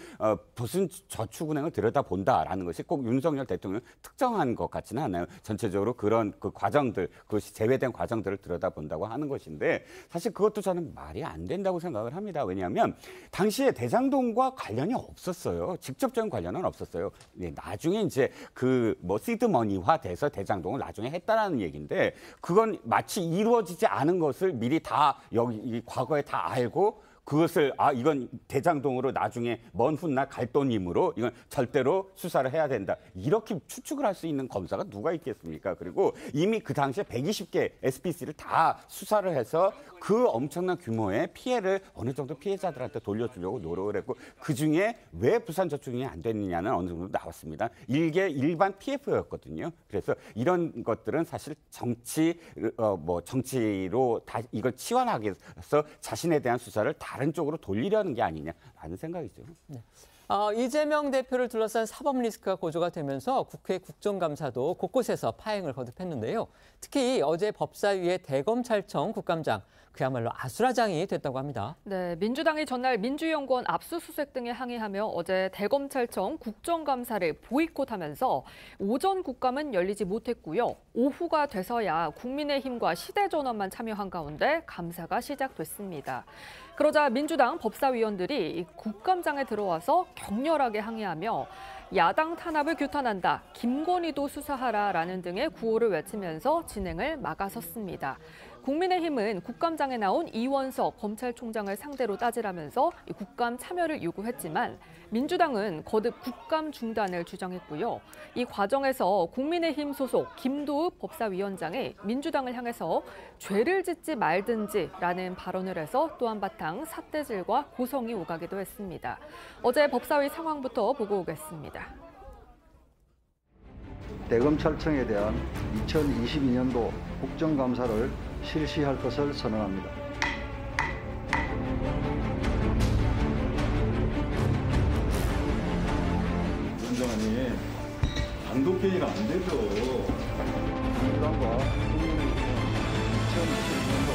무슨 저축은행을 들여다본다라는 것이 꼭 윤석열 대통령 특정한 것 같지는 않아요. 전체적으로 그런 그 과정들, 그것이 제외된 과정들을 들여다본다고 하는 것인데 사실 그것도 저는 말이 안 된다고 생각을 합니다. 왜냐하면 당시에 대장동과 관련이 없었어요. 직접적인 관련은 없었어요. 네, 나중에 이제 그 뭐 시드머니화 돼서 대장동을 나중에 했다라는 얘기인데 그건 마치 이루어지지 않은 것을 미리 다 여기 과거에 다 알고 그것을 이건 대장동으로 나중에 먼 훗날 갈 돈이므로 이건 절대로 수사를 해야 된다. 이렇게 추측을 할 수 있는 검사가 누가 있겠습니까? 그리고 이미 그 당시에 120개 SPC를 다 수사를 해서 그 엄청난 규모의 피해를 어느 정도 피해자들한테 돌려주려고 노력을 했고 그중에 왜 부산저축은행이 안 됐느냐는 어느 정도 나왔습니다. 일반 PF였거든요. 그래서 이런 것들은 사실 정치로 다 이걸 치환하기 위해서 자신에 대한 수사를 다른 쪽으로 돌리려는 게 아니냐라는 생각이죠. 네. 이재명 대표를 둘러싼 사법 리스크가 고조가 되면서 국회 국정감사도 곳곳에서 파행을 거듭했는데요. 특히 어제 법사위의 대검찰청 국감장 그야말로 아수라장이 됐다고 합니다. 네, 민주당이 전날 민주연구원 압수수색 등에 항의하며 어제 대검찰청 국정감사를 보이콧하면서 오전 국감은 열리지 못했고요. 오후가 돼서야 국민의힘과 시대전환만 참여한 가운데 감사가 시작됐습니다. 그러자 민주당 법사위원들이 국감장에 들어와서 격렬하게 항의하며 야당 탄압을 규탄한다, 김건희도 수사하라라는 등의 구호를 외치면서 진행을 막아섰습니다. 국민의힘은 국감장에 나온 이원석 검찰총장을 상대로 따지라면서 국감 참여를 요구했지만 민주당은 거듭 국감 중단을 주장했고요. 이 과정에서 국민의힘 소속 김도읍 법사위원장이 민주당을 향해서 죄를 짓지 말든지라는 발언을 해서 또 한바탕 삿대질과 고성이 오가기도 했습니다. 어제 법사위 상황부터 보고 오겠습니다. 대검찰청에 대한 2022년도 국정감사를 실시할 것을 선언합니다. 위원장님, 단독회의가 안 되죠. 민주당과 국민의힘은 2022년도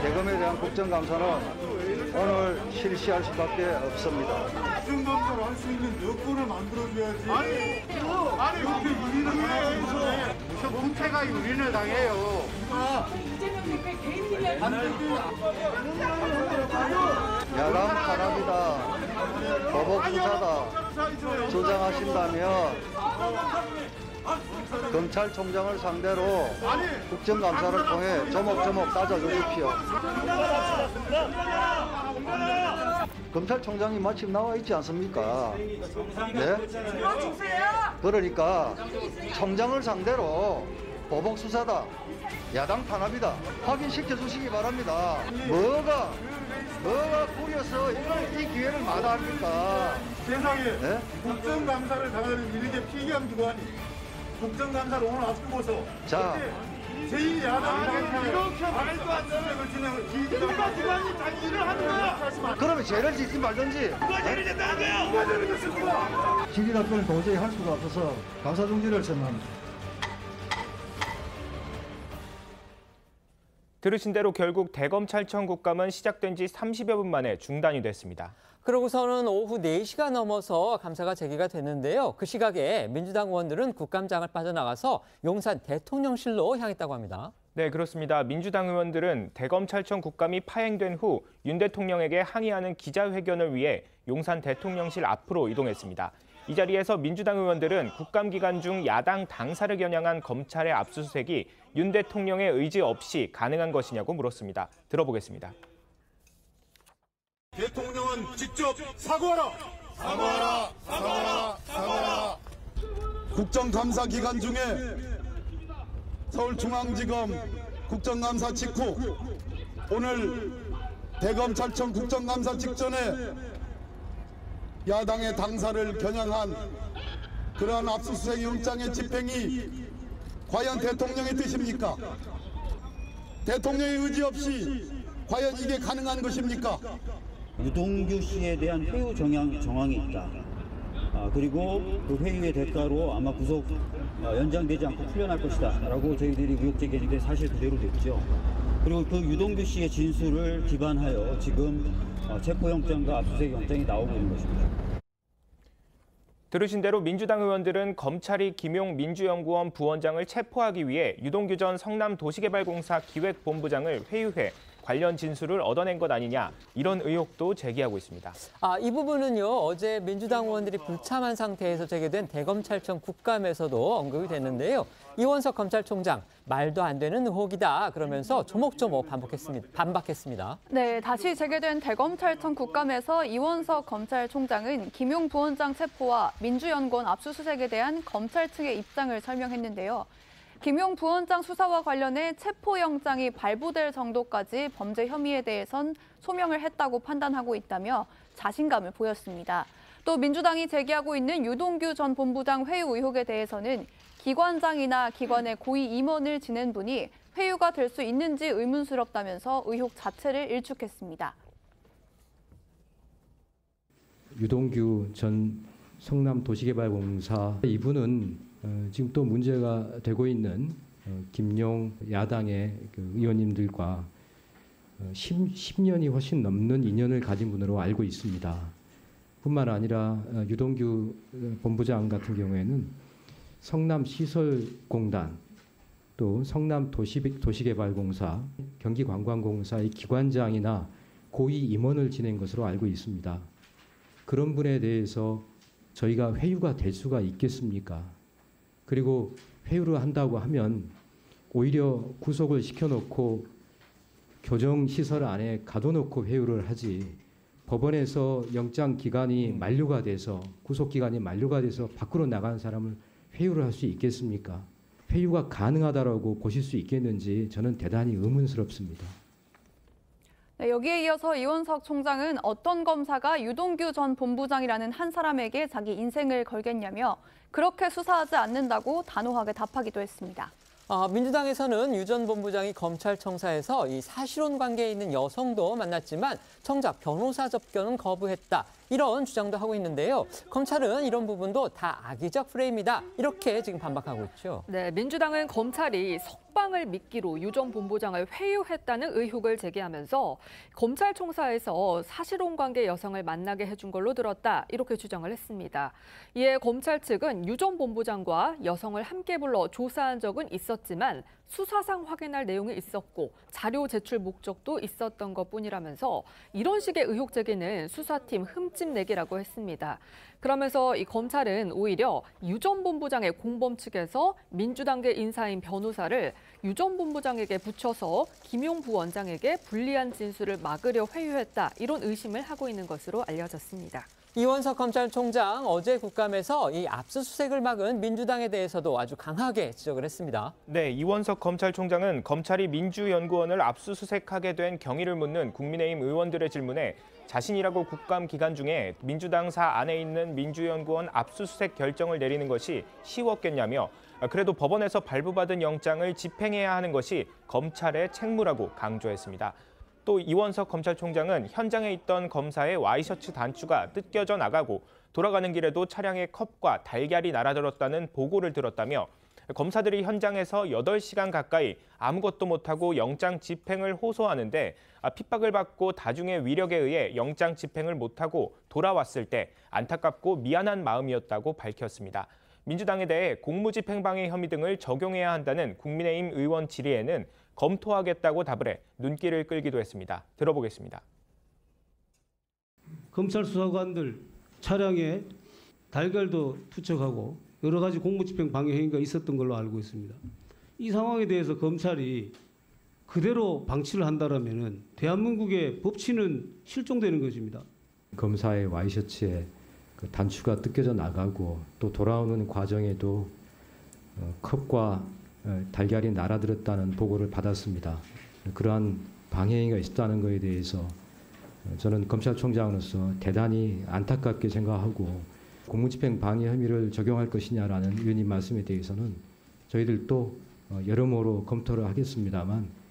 대검에 대한 국정감사는 오늘 실시할 수밖에 없습니다. 국정감사를 할 수 있는 여건을 만들어줘야지. 아니 이렇게 유린을 당해서 무슨 공태가 유린을 당해요. 이재명 대표의 개인 일이야. 야당 탄압이다, 보복 수사다 주장하신다면 검찰총장을 상대로 국정감사를 통해 조목조목 따져주십시오. 검찰총장이 마침 나와 있지 않습니까? 네? 그러니까 총장을 상대로 보복 수사다. 야당 탄압이다. 확인시켜 주시기 바랍니다. 뭐가 구려서 이 기회를 마다합니까? 세상에 국정감사를 당하는 일개 피기한 기관이 국정감사를 오늘 앞두고서 자, 제2야당 이렇게 말도 안 되는 진행을 기관이 자기 일을 하는 거야. 그러면 죄를 짓지 말든지. 누가 죄를 짓다는 거야? 누가 죄를 짓습니까? 시기 답변을 도저히 할 수가 없어서 감사 중지를 선언합니다. 들으신 대로 결국 대검찰청 국감은 시작된 지 30여 분 만에 중단이 됐습니다. 그러고서는 오후 4시가 넘어서 감사가 재개가 됐는데요. 그 시각에 민주당 의원들은 국감장을 빠져나가서 용산 대통령실로 향했다고 합니다. 네, 그렇습니다. 민주당 의원들은 대검찰청 국감이 파행된 후 윤 대통령에게 항의하는 기자회견을 위해 용산 대통령실 앞으로 이동했습니다. 이 자리에서 민주당 의원들은 국감 기간 중 야당 당사를 겨냥한 검찰의 압수수색이 윤 대통령의 의지 없이 가능한 것이냐고 물었습니다. 들어보겠습니다. 대통령은 직접 사과하라! 사과하라! 사과하라! 사과하라! 국정감사 기간 중에 서울중앙지검 국정감사 직후 오늘 대검찰청 국정감사 직전에 야당의 당사를 겨냥한 그러한 압수수색 영장의 집행이 과연 대통령의 뜻입니까? 대통령의 의지 없이 과연 이게 가능한 것입니까? 유동규 씨에 대한 회유 정황이 있다. 그리고 그 회유의 대가로 아마 구속 연장되지 않고 풀려날 것이다 라고 저희들이 의혹 제기했는데 사실 그대로 됐죠. 그리고 그 유동규 씨의 진술을 기반하여 지금 체포영장과 압수수색 영장이 나오고 있는 것입니다. 들으신 대로 민주당 의원들은 검찰이 김용 민주연구원 부원장을 체포하기 위해 유동규 전 성남도시개발공사 기획본부장을 회유해 관련 진술을 얻어낸 것 아니냐, 이런 의혹도 제기하고 있습니다. 이 부분은요, 어제 민주당 의원들이 불참한 상태에서 재개된 대검찰청 국감에서도 언급이 됐는데요. 이원석 검찰총장, 말도 안 되는 의혹이다 그러면서 조목조목 반박했습니다. 네, 다시 재개된 대검찰청 국감에서 이원석 검찰총장은 김용 부원장 체포와 민주연구원 압수수색에 대한 검찰 측의 입장을 설명했는데요. 김용 부원장 수사와 관련해 체포영장이 발부될 정도까지 범죄 혐의에 대해선 소명을 했다고 판단하고 있다며 자신감을 보였습니다. 또 민주당이 제기하고 있는 유동규 전 본부장 회유 의혹에 대해서는 기관장이나 기관의 고위 임원을 지낸 분이 회유가 될 수 있는지 의문스럽다면서 의혹 자체를 일축했습니다. 유동규 전 성남도시개발공사 이분은 지금 또 문제가 되고 있는 김용 야당의 그 의원님들과 10년이 훨씬 넘는 인연을 가진 분으로 알고 있습니다. 뿐만 아니라 유동규 본부장 같은 경우에는 성남시설공단 또 성남도시개발공사, 경기관광공사의 기관장이나 고위 임원을 지낸 것으로 알고 있습니다. 그런 분에 대해서 저희가 회유가 될 수가 있겠습니까? 그리고 회유를 한다고 하면 오히려 구속을 시켜놓고 교정시설 안에 가둬놓고 회유를 하지, 법원에서 영장 기간이 만료가 돼서 구속 기간이 만료가 돼서 밖으로 나간 사람을 회유를 할 수 있겠습니까? 회유가 가능하다라고 보실 수 있겠는지 저는 대단히 의문스럽습니다. 네, 여기에 이어서 이원석 총장은 어떤 검사가 유동규 전 본부장이라는 한 사람에게 자기 인생을 걸겠냐며 그렇게 수사하지 않는다고 단호하게 답하기도 했습니다. 민주당에서는 유 전 본부장이 검찰청사에서 이 사실혼 관계에 있는 여성도 만났지만 정작 변호사 접견은 거부했다, 이런 주장도 하고 있는데요. 검찰은 이런 부분도 다 악의적 프레임이다, 이렇게 지금 반박하고 있죠. 네, 민주당은 검찰이 석방을 미끼로 유 전 본부장을 회유했다는 의혹을 제기하면서 검찰총사에서 사실혼 관계 여성을 만나게 해준 걸로 들었다, 이렇게 주장을 했습니다. 이에 검찰 측은 유 전 본부장과 여성을 함께 불러 조사한 적은 있었지만 수사상 확인할 내용이 있었고 자료 제출 목적도 있었던 것뿐이라면서 이런 식의 의혹 제기는 수사팀 흠집내기라고 했습니다. 그러면서 이 검찰은 오히려 유 전 본부장의 공범 측에서 민주당계 인사인 변호사를 유 전 본부장에게 붙여서 김용 부원장에게 불리한 진술을 막으려 회유했다, 이런 의심을 하고 있는 것으로 알려졌습니다. 이원석 검찰총장 어제 국감에서 이 압수수색을 막은 민주당에 대해서도 아주 강하게 지적을 했습니다. 네, 이원석 검찰총장은 검찰이 민주연구원을 압수수색하게 된 경위를 묻는 국민의힘 의원들의 질문에 자신이라고 국감 기간 중에 민주당사 안에 있는 민주연구원 압수수색 결정을 내리는 것이 쉬웠겠냐며 그래도 법원에서 발부받은 영장을 집행해야 하는 것이 검찰의 책무라고 강조했습니다. 또 이원석 검찰총장은 현장에 있던 검사의 와이셔츠 단추가 뜯겨져 나가고 돌아가는 길에도 차량에 컵과 달걀이 날아들었다는 보고를 들었다며 검사들이 현장에서 8시간 가까이 아무것도 못하고 영장 집행을 호소하는데 핍박을 받고 다중의 위력에 의해 영장 집행을 못하고 돌아왔을 때 안타깝고 미안한 마음이었다고 밝혔습니다. 민주당에 대해 공무집행방해 혐의 등을 적용해야 한다는 국민의힘 의원 질의에는 검토하겠다고 답을 해 눈길을 끌기도 했습니다. 들어보겠습니다. 검찰 수사관들 차량에 달걀도 투척하고 여러 가지 공무집행 방해 행위가 있었던 걸로 알고 있습니다. 이 상황에 대해서 검찰이 그대로 방치를 한다라면은 대한민국의 법치는 실종되는 것입니다. 검사의 와이셔츠에 그 단추가 뜯겨져 나가고 또 돌아오는 과정에도 컵과 달걀이 날아들었다는 보고를 받았습니다. 그러한 방해행위가 있었다는 것에 대해서 저는 검찰총장으로서 대단히 안타깝게 생각하고 공무집행 방해 혐의를 적용할 것이냐라는 의원님 말씀에 대해서는 저희들도 여러모로 검토를 하겠습니다만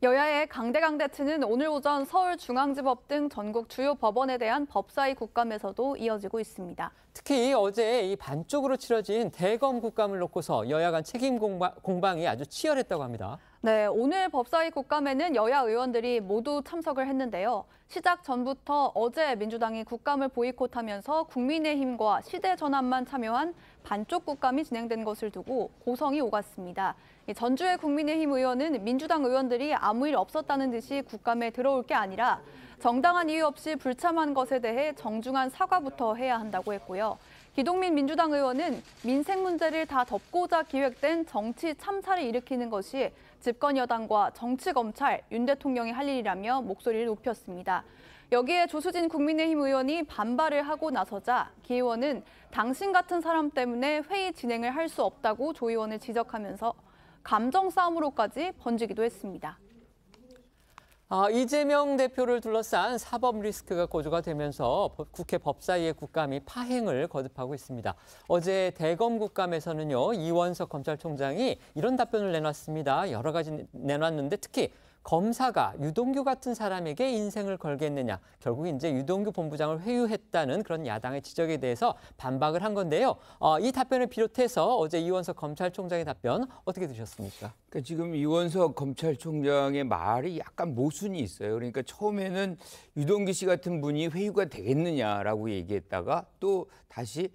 여야의 강대강대치는 오늘 오전 서울중앙지법 등 전국 주요 법원에 대한 법사위 국감에서도 이어지고 있습니다. 특히 어제 이 반쪽으로 치러진 대검 국감을 놓고서 여야 간 책임 공방이 아주 치열했다고 합니다. 네, 오늘 법사위 국감에는 여야 의원들이 모두 참석을 했는데요. 시작 전부터 어제 민주당이 국감을 보이콧하면서 국민의힘과 시대전환만 참여한 반쪽 국감이 진행된 것을 두고 고성이 오갔습니다. 전주의 국민의힘 의원은 민주당 의원들이 아무 일 없었다는 듯이 국감에 들어올 게 아니라 정당한 이유 없이 불참한 것에 대해 정중한 사과부터 해야 한다고 했고요. 기동민 민주당 의원은 민생 문제를 다 덮고자 기획된 정치 참사를 일으키는 것이 집권 여당과 정치 검찰, 윤 대통령이 할 일이라며 목소리를 높였습니다. 여기에 조수진 국민의힘 의원이 반발을 하고 나서자 기 의원은 당신 같은 사람 때문에 회의 진행을 할 수 없다고 조 의원을 지적하면서 감정 싸움으로까지 번지기도 했습니다. 이재명 대표를 둘러싼 사법 리스크가 고조가 되면서 국회 법사위의 국감이 파행을 거듭하고 있습니다. 어제 대검 국감에서는요, 이원석 검찰총장이 이런 답변을 내놨습니다. 여러 가지 내놨는데 특히 검사가 유동규 같은 사람에게 인생을 걸겠느냐. 결국 이제 유동규 본부장을 회유했다는 그런 야당의 지적에 대해서 반박을 한 건데요. 이 답변을 비롯해서 어제 이원석 검찰총장의 답변 어떻게 들으셨습니까? 그러니까 지금 이원석 검찰총장의 말이 약간 모순이 있어요. 그러니까 처음에는 유동규 씨 같은 분이 회유가 되겠느냐라고 얘기했다가 또 다시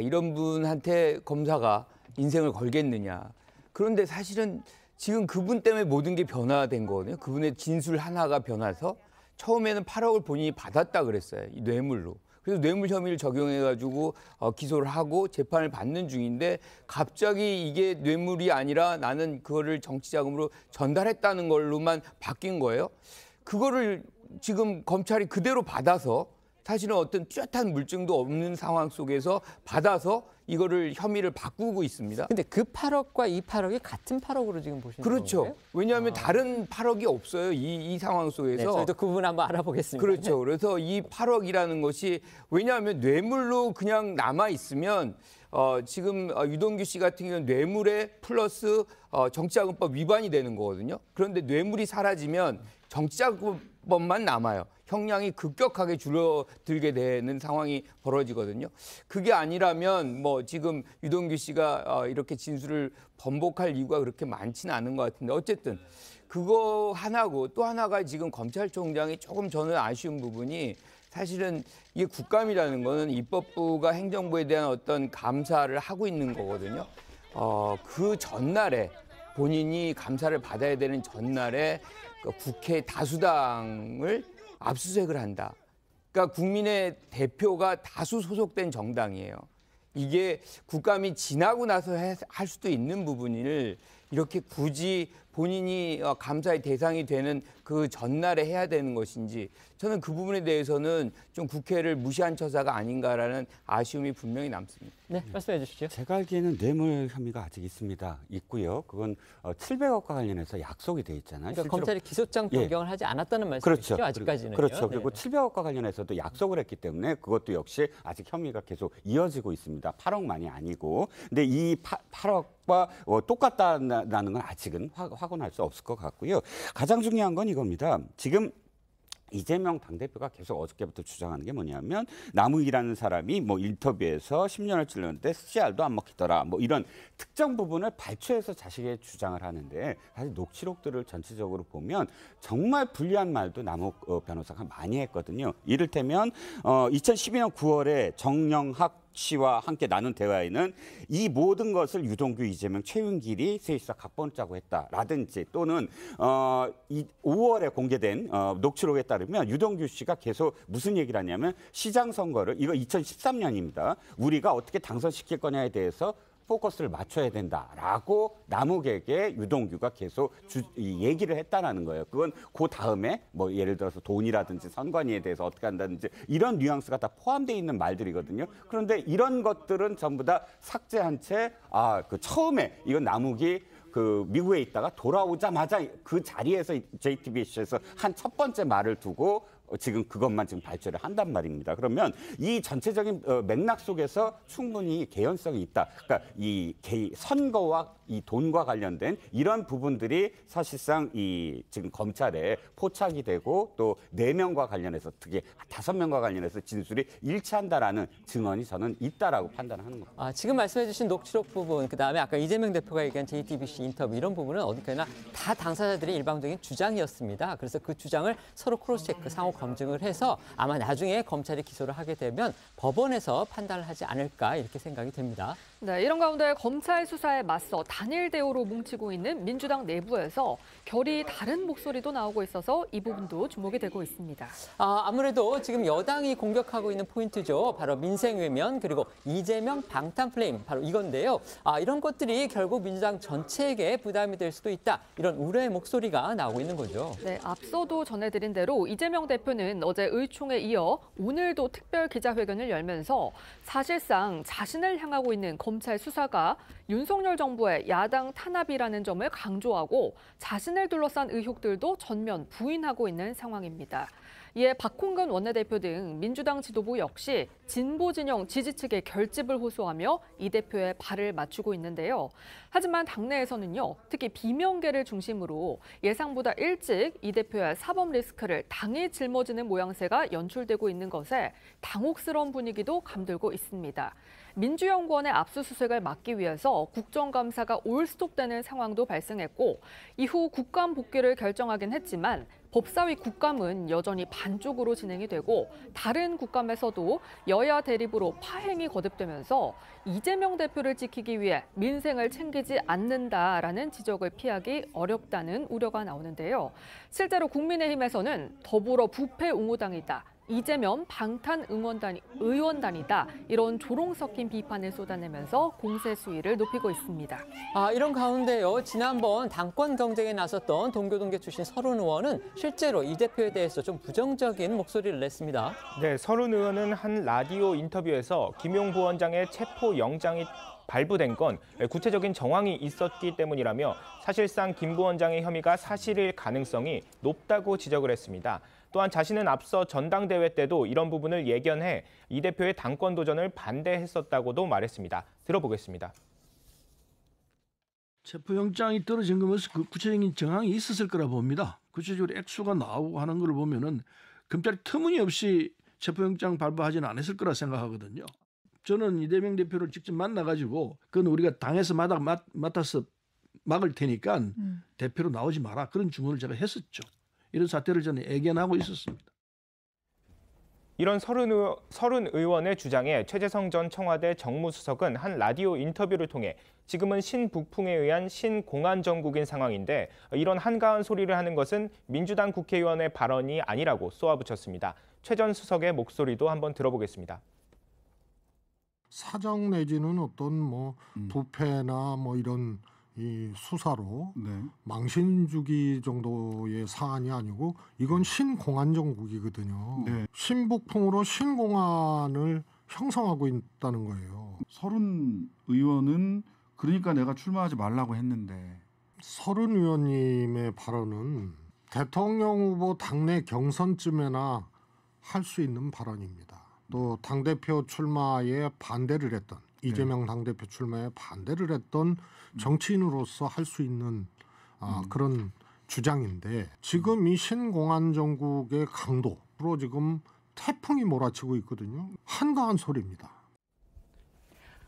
이런 분한테 검사가 인생을 걸겠느냐. 그런데 사실은 지금 그분 때문에 모든 게 변화된 거거든요. 그분의 진술 하나가 변해서 처음에는 8억을 본인이 받았다 그랬어요. 이 뇌물로. 그래서 뇌물 혐의를 적용해가지고 기소를 하고 재판을 받는 중인데 갑자기 이게 뇌물이 아니라 나는 그거를 정치자금으로 전달했다는 걸로만 바뀐 거예요. 그거를 지금 검찰이 그대로 받아서 사실은 어떤 뚜렷한 물증도 없는 상황 속에서 받아서 이거를 혐의를 바꾸고 있습니다. 근데 그 8억과 이 8억이 같은 8억으로 지금 보시는 그렇죠. 건가요? 왜냐하면 다른 8억이 없어요. 이 상황 속에서. 네, 저희도 그 부분 한번 알아보겠습니다. 그렇죠. 그래서 이 8억이라는 것이 왜냐하면 뇌물로 그냥 남아 있으면 지금 유동규 씨 같은 경우는 뇌물에 플러스 정치자금법 위반이 되는 거거든요. 그런데 뇌물이 사라지면 정치자금법만 남아요. 형량이 급격하게 줄어들게 되는 상황이 벌어지거든요. 그게 아니라면 뭐 지금 유동규 씨가 이렇게 진술을 번복할 이유가 그렇게 많지는 않은 것 같은데 어쨌든 그거 하나고 또 하나가 지금 검찰총장이 조금 저는 아쉬운 부분이 사실은 이게 국감이라는 거는 입법부가 행정부에 대한 어떤 감사를 하고 있는 거거든요. 그 전날에 본인이 감사를 받아야 되는 전날에 국회 다수당을 압수수색을 한다. 그러니까 국민의 대표가 다수 소속된 정당이에요. 이게 국감이 지나고 나서 할 수도 있는 부분을 이렇게 굳이 본인이 감사의 대상이 되는 그 전날에 해야 되는 것인지 저는 그 부분에 대해서는 좀 국회를 무시한 처사가 아닌가라는 아쉬움이 분명히 남습니다. 네, 말씀해 주시죠. 제가 알기에는 뇌물 혐의가 아직 있고요. 그건 700억과 관련해서 약속이 돼 있잖아요. 그러니까 검찰이 기소장 변경을 하지 않았다는 말씀이시죠? 그렇죠. 아직까지는요. 그렇죠. 네. 그리고 700억과 관련해서도 약속을 했기 때문에 그것도 역시 아직 혐의가 계속 이어지고 있습니다. 8억만이 아니고. 근데 이 8억과 똑같다는 건 아직은 확언할 수 없을 것 같고요. 가장 중요한 건 이겁니다. 지금 이재명 당대표가 계속 어저께부터 주장하는 게 뭐냐면 남욱이라는 사람이 뭐 인터뷰에서 10년을 찔렀는데 CR도 안 먹히더라. 뭐 이런 특정 부분을 발췌해서 자식의 주장을 하는데 사실 녹취록들을 전체적으로 보면 정말 불리한 말도 남욱 변호사가 많이 했거든요. 이를테면 2012년 9월에 정영학 씨와 함께 나눈 대화에는 이 모든 것을 유동규, 이재명, 최윤길이 셋이서 각본을 짜고 했다라든지 또는 5월에 공개된 녹취록에 따르면 유동규 씨가 계속 무슨 얘기를 하냐면 시장 선거를 이거 2013년입니다. 우리가 어떻게 당선시킬 거냐에 대해서 포커스를 맞춰야 된다라고 남욱에게 유동규가 계속 얘기를 했다라는 거예요. 그건 그 다음에 뭐 예를 들어서 돈이라든지 선관위에 대해서 어떻게 한다든지 이런 뉘앙스가 다 포함되어 있는 말들이거든요. 그런데 이런 것들은 전부 다 삭제한 채 그 처음에 이건 남욱이 그 미국에 있다가 돌아오자마자 그 자리에서 JTBC에서 한 첫 번째 말을 두고 지금 그것만 지금 발표를 한단 말입니다. 그러면 이 전체적인 맥락 속에서 충분히 개연성이 있다. 그러니까 이 선거와 이 돈과 관련된 이런 부분들이 사실상 이 지금 검찰에 포착이 되고 또 4명과 관련해서 특히 5명과 관련해서 진술이 일치한다라는 증언이 저는 있다라고 판단하는 겁니다. 지금 말씀해 주신 녹취록 부분, 그다음에 아까 이재명 대표가 얘기한 JTBC 인터뷰 이런 부분은 어디까지나 다 당사자들의 일방적인 주장이었습니다. 그래서 그 주장을 서로 크로스체크, 상호 검증을 해서 아마 나중에 검찰이 기소를 하게 되면 법원에서 판단을 하지 않을까 이렇게 생각이 됩니다. 네, 이런 가운데 검찰 수사에 맞서 단일 대우로 뭉치고 있는 민주당 내부에서 결이 다른 목소리도 나오고 있어서 이 부분도 주목이 되고 있습니다. 아무래도 지금 여당이 공격하고 있는 포인트죠. 바로 민생 외면 그리고 이재명 방탄 플레임 바로 이건데요. 이런 것들이 결국 민주당 전체에게 부담이 될 수도 있다. 이런 우려의 목소리가 나오고 있는 거죠. 네, 앞서도 전해드린 대로 이재명 대표는 어제 의총에 이어 오늘도 특별 기자회견을 열면서 사실상 자신을 향하고 있는 검찰 수사가 윤석열 정부의 야당 탄압이라는 점을 강조하고 자신을 둘러싼 의혹들도 전면 부인하고 있는 상황입니다. 이에 박홍근 원내대표 등 민주당 지도부 역시 진보 진영 지지 측에 결집을 호소하며 이 대표의 발을 맞추고 있는데요. 하지만 당내에서는요, 특히 비명계를 중심으로 예상보다 일찍 이 대표의 사법 리스크를 당이 짊어지는 모양새가 연출되고 있는 것에 당혹스러운 분위기도 감돌고 있습니다. 민주연구원의 압수수색을 막기 위해서 국정감사가 올스톱되는 상황도 발생했고 이후 국감 복귀를 결정하긴 했지만 법사위 국감은 여전히 반쪽으로 진행이 되고 다른 국감에서도 여야 대립으로 파행이 거듭되면서 이재명 대표를 지키기 위해 민생을 챙기지 않는다라는 지적을 피하기 어렵다는 우려가 나오는데요. 실제로 국민의힘에서는 더불어 부패 옹호당이다. 이재명 방탄 의원단이다. 이런 조롱 섞인 비판을 쏟아내면서 공세 수위를 높이고 있습니다. 이런 가운데요. 지난번 당권 경쟁에 나섰던 동교동계 출신 서른 의원은 실제로 이 대표에 대해서 좀 부정적인 목소리를 냈습니다. 네, 서른 의원은 한 라디오 인터뷰에서 김용 부원장의 체포 영장이 발부된 건 구체적인 정황이 있었기 때문이라며 사실상 김 부원장의 혐의가 사실일 가능성이 높다고 지적을 했습니다. 또한 자신은 앞서 전당대회 때도 이런 부분을 예견해 이 대표의 당권 도전을 반대했었다고도 말했습니다. 들어보겠습니다. 체포영장이 떨어진 거면서 그 구체적인 정황이 있었을 거라 봅니다. 구체적으로 액수가 나오고 하는 걸 보면은 검찰이 터무니없이 체포영장 발부하지는 않았을 거라 생각하거든요. 저는 이재명 대표를 직접 만나가지고 그건 우리가 당에서 맡아서 막을 테니까 대표로 나오지 마라. 그런 주문을 제가 했었죠. 이런 사태를 저는 예견하고 있었습니다. 이런 서른 의원의 주장에 최재성 전 청와대 정무수석은 한 라디오 인터뷰를 통해 지금은 신북풍에 의한 신공안정국인 상황인데 이런 한가한 소리를 하는 것은 민주당 국회의원의 발언이 아니라고 쏘아붙였습니다. 최 전 수석의 목소리도 한번 들어보겠습니다. 사정 내지는 어떤 부패나 이런 이 수사로 망신 주기 정도의 사안이 아니고 이건 신공안 정국이거든요. 신북풍으로 신공안을 형성하고 있다는 거예요. 서른 의원은 그러니까 내가 출마하지 말라고 했는데 서른 의원님의 발언은 대통령 후보 당내 경선쯤에나 할 수 있는 발언입니다. 또 당대표 출마에 반대를 했던 이재명 당대표 출마에 반대를 했던 정치인으로서 할 수 있는 그런 주장인데 지금 이 신공안 정국의 강도로 지금 태풍이 몰아치고 있거든요. 한가한 소리입니다.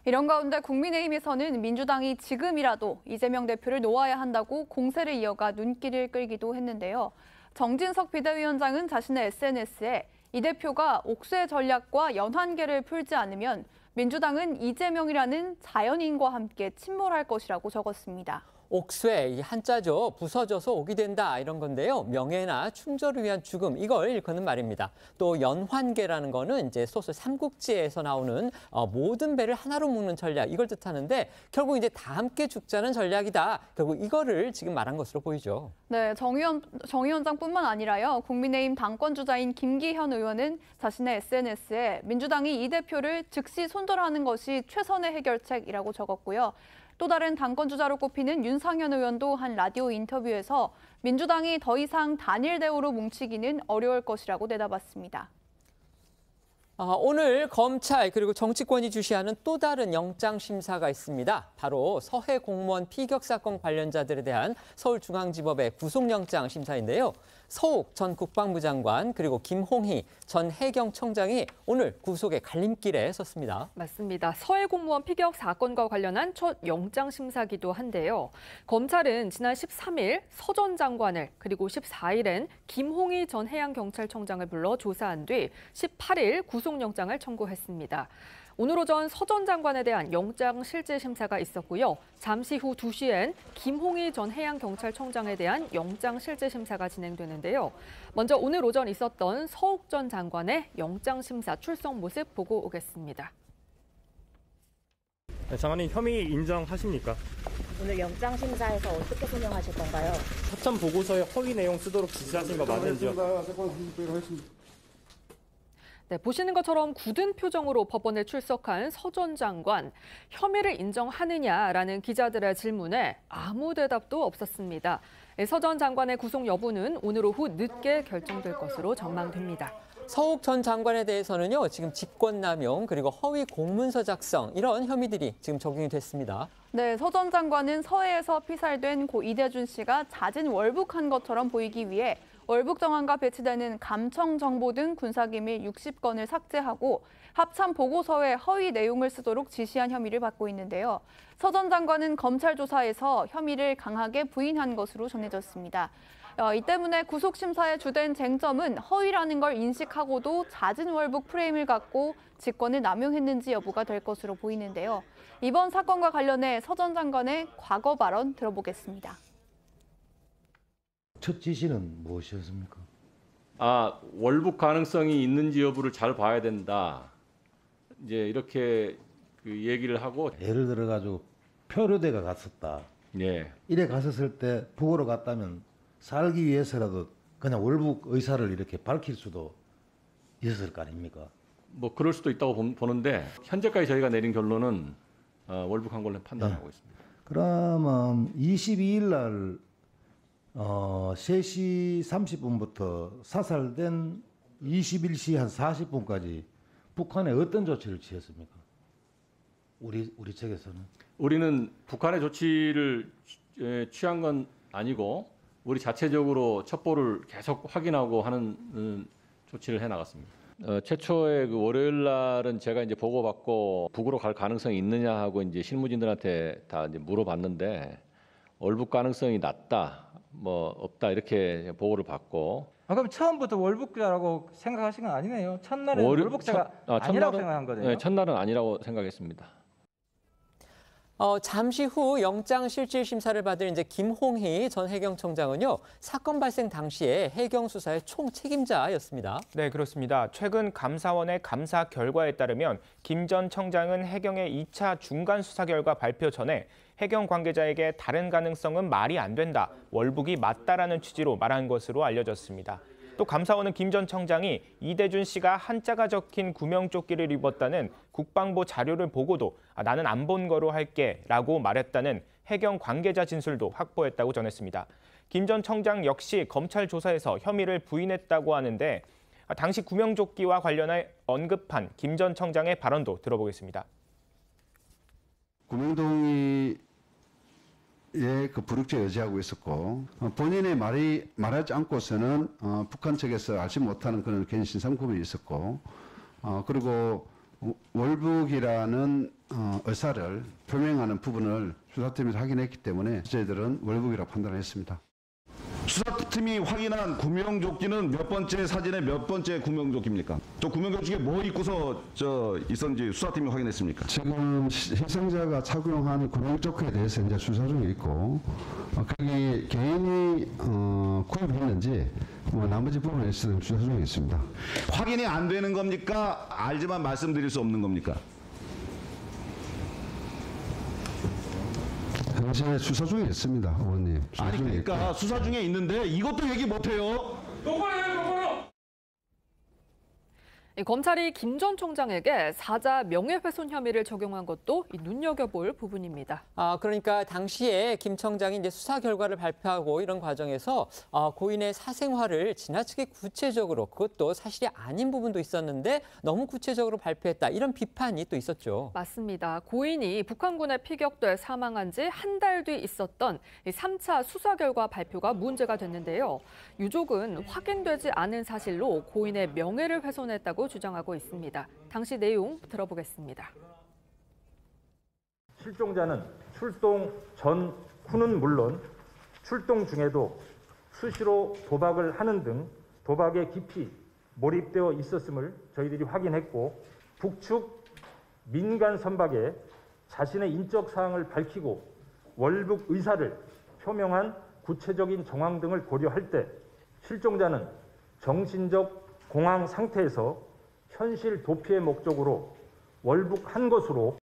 이런 가운데 국민의힘에서는 민주당이 지금이라도 이재명 대표를 놓아야 한다고 공세를 이어가 눈길을 끌기도 했는데요. 정진석 비대위원장은 자신의 SNS에 이 대표가 옥쇄 전략과 연환계를 풀지 않으면 민주당은 이재명이라는 자연인과 함께 침몰할 것이라고 적었습니다. 옥쇄, 이 한자죠. 부서져서 옥이 된다 이런 건데요. 명예나 충절을 위한 죽음 이걸 일컫는 말입니다. 또 연환계라는 거는 이제 소설 삼국지에서 나오는 모든 배를 하나로 묶는 전략 이걸 뜻하는데 결국 이제 다 함께 죽자는 전략이다. 결국 이거를 지금 말한 것으로 보이죠. 네, 정 위원장뿐만 아니라요. 국민의힘 당권 주자인 김기현 의원은 자신의 SNS에 민주당이 이 대표를 즉시 손절하는 것이 최선의 해결책이라고 적었고요. 또 다른 당권 주자로 꼽히는 윤상현 의원도 한 라디오 인터뷰에서 민주당이 더 이상 단일 대우로 뭉치기는 어려울 것이라고 내다봤습니다. 오늘 검찰 그리고 정치권이 주시하는 또 다른 영장 심사가 있습니다. 바로 서해 공무원 피격 사건 관련자들에 대한 서울중앙지법의 구속영장 심사인데요. 서욱 전 국방부 장관 그리고 김홍희 전 해경청장이 오늘 구속의 갈림길에 섰습니다. 맞습니다. 서해 공무원 피격 사건과 관련한 첫 영장 심사기도 한데요. 검찰은 지난 13일 서 전 장관을 그리고 14일엔 김홍희 전 해양경찰청장을 불러 조사한 뒤 18일 구속영장을 청구했습니다. 오늘 오전 서 전 장관에 대한 영장 실질 심사가 있었고요. 잠시 후 2시엔 김홍희 전 해양경찰청장에 대한 영장 실질 심사가 진행되는데요. 먼저 오늘 오전 있었던 서욱 전 장관의 영장 심사 출석 모습 보고 오겠습니다. 네, 장관님 혐의 인정하십니까? 오늘 영장 심사에서 어떻게 소명하실 건가요? 사전 보고서에 허위 내용 쓰도록 지시하신 거 맞는지요? 네, 보시는 것처럼 굳은 표정으로 법원에 출석한 서 전 장관. 혐의를 인정하느냐라는 기자들의 질문에 아무 대답도 없었습니다. 서 전 장관의 구속 여부는 오늘 오후 늦게 결정될 것으로 전망됩니다. 서욱 전 장관에 대해서는요, 지금 직권남용 그리고 허위 공문서 작성 이런 혐의들이 지금 적용이 됐습니다. 네, 서 전 장관은 서해에서 피살된 고 이대준 씨가 자진 월북한 것처럼 보이기 위해 월북 정황과 배치되는 감청 정보 등 군사기밀 60건을 삭제하고 합참 보고서에 허위 내용을 쓰도록 지시한 혐의를 받고 있는데요. 서 전 장관은 검찰 조사에서 혐의를 강하게 부인한 것으로 전해졌습니다. 이 때문에 구속심사의 주된 쟁점은 허위라는 걸 인식하고도 자진 월북 프레임을 갖고 직권을 남용했는지 여부가 될 것으로 보이는데요. 이번 사건과 관련해 서 전 장관의 과거 발언 들어보겠습니다. 첫 지시는 무엇이었습니까? 월북 가능성이 있는지 여부를 잘 봐야 된다. 이제 이렇게 얘기를 하고 예를 들어 가지고 표류대가 갔었다. 예. 이래 갔었을 때 북으로 갔다면 살기 위해서라도 그냥 월북 의사를 이렇게 밝힐 수도 있었을 거 아닙니까? 뭐 그럴 수도 있다고 보는데 현재까지 저희가 내린 결론은 월북한 걸로 판단하고 있습니다. 그러면 22일 날 3시 30분부터 사살된 21시 한 40분까지 북한에 어떤 조치를 취했습니까? 우리 측에서는? 우리는 북한의 조치를 취한 건 아니고 우리 자체적으로 첩보를 계속 확인하고 하는 조치를 해나갔습니다. 최초의 그 월요일 날은 제가 이제 보고받고 북으로 갈 가능성이 있느냐 하고 이제 실무진들한테 다 이제 물어봤는데 월북 가능성이 낮다, 뭐 없다 이렇게 보고를 받고. 그럼 처음부터 월북자라고 생각하신 건 아니네요. 첫날은 월북자가 아니라고 생각한 거네요. 네, 첫날은 아니라고 생각했습니다. 잠시 후 영장실질심사를 받을 이제 김홍희 전 해경청장은요, 사건 발생 당시에 해경 수사의 총책임자였습니다. 네, 그렇습니다. 최근 감사원의 감사 결과에 따르면 김 전 청장은 해경의 2차 중간 수사 결과 발표 전에 해경 관계자에게 다른 가능성은 말이 안 된다, 월북이 맞다라는 취지로 말한 것으로 알려졌습니다. 또 감사원은 김 전 청장이 이대준 씨가 한자가 적힌 구명조끼를 입었다는 국방부 자료를 보고도 나는 안 본 거로 할게 라고 말했다는 해경 관계자 진술도 확보했다고 전했습니다. 김 전 청장 역시 검찰 조사에서 혐의를 부인했다고 하는데 당시 구명조끼와 관련해 언급한 김 전 청장의 발언도 들어보겠습니다. 구명동의에 그 불ük죄 여지하고 있었고 본인의 말하지 않고서는 북한 측에서 알지 못하는 그런 개인 신상 구분이 있었고 그리고 월북이라는 의사를 표명하는 부분을 수사팀에서 확인했기 때문에 저희들은 월북이라고 판단했습니다. 수사팀이 확인한 구명조끼는 몇 번째 사진의 몇 번째 구명조끼입니까? 저 구명조끼에 뭐 입고서 있었는지 수사팀이 확인했습니까? 지금 희생자가 착용한 구명조끼에 대해서 이제 수사 중에 있고 거기 개인이 구입했는지 나머지 부분에 있어서 수사 중에 있습니다. 확인이 안 되는 겁니까? 알지만 말씀드릴 수 없는 겁니까? 현재 수사 중에 있습니다, 의원님. 아니 그러니까 수사 중에 있는데 이것도 얘기 못해요. 검찰이 김 전 총장에게 사자 명예훼손 혐의를 적용한 것도 눈여겨볼 부분입니다. 그러니까 당시에 김 청장이 이제 수사 결과를 발표하고 이런 과정에서 고인의 사생활을 지나치게 구체적으로, 그것도 사실이 아닌 부분도 있었는데 너무 구체적으로 발표했다, 이런 비판이 또 있었죠. 맞습니다. 고인이 북한군에 피격돼 사망한 지 한 달 뒤 있었던 3차 수사 결과 발표가 문제가 됐는데요. 유족은 확인되지 않은 사실로 고인의 명예를 훼손했다고 주장하고 있습니다. 당시 내용 들어보겠습니다. 실종자는 출동 전후는 물론 출동 중에도 수시로 도박을 하는 등 도박에 깊이 몰입되어 있었음을 저희들이 확인했고, 북측 민간 선박에 자신의 인적 사항을 밝히고 월북 의사를 표명한 구체적인 정황 등을 고려할 때 실종자는 정신적 공황 상태에서 현실 도피의 목적으로 월북한 것으로.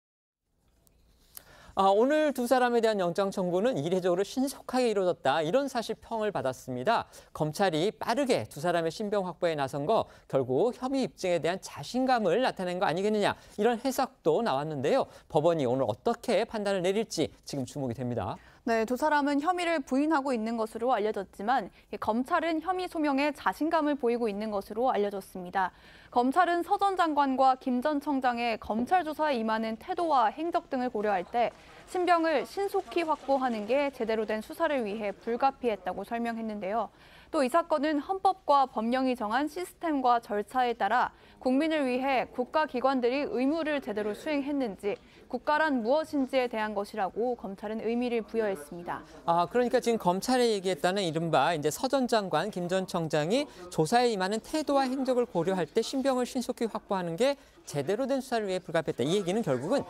오늘 두 사람에 대한 영장 청구는 이례적으로 신속하게 이루어졌다, 이런 사실 평을 받았습니다. 검찰이 빠르게 두 사람의 신병 확보에 나선 거 결국 혐의 입증에 대한 자신감을 나타낸 거 아니겠느냐, 이런 해석도 나왔는데요. 법원이 오늘 어떻게 판단을 내릴지 지금 주목이 됩니다. 네, 두 사람은 혐의를 부인하고 있는 것으로 알려졌지만 검찰은 혐의 소명에 자신감을 보이고 있는 것으로 알려졌습니다. 검찰은 서 전 장관과 김 전 청장의 검찰 조사에 임하는 태도와 행적 등을 고려할 때 신병을 신속히 확보하는 게 제대로 된 수사를 위해 불가피했다고 설명했는데요. 또 이 사건은 헌법과 법령이 정한 시스템과 절차에 따라 국민을 위해 국가기관들이 의무를 제대로 수행했는지, 국가란 무엇인지에 대한 것이라고 검찰은 의미를 부여했습니다. 그러니까 지금 검찰에 얘기했다는 이른바 이제 서 전 장관, 김 전 청장이 조사에 임하는 태도와 행적을 고려할 때 신병을 신속히 확보하는 게 제대로 된 수사를 위해 불가피했다. 이 얘기는 결국은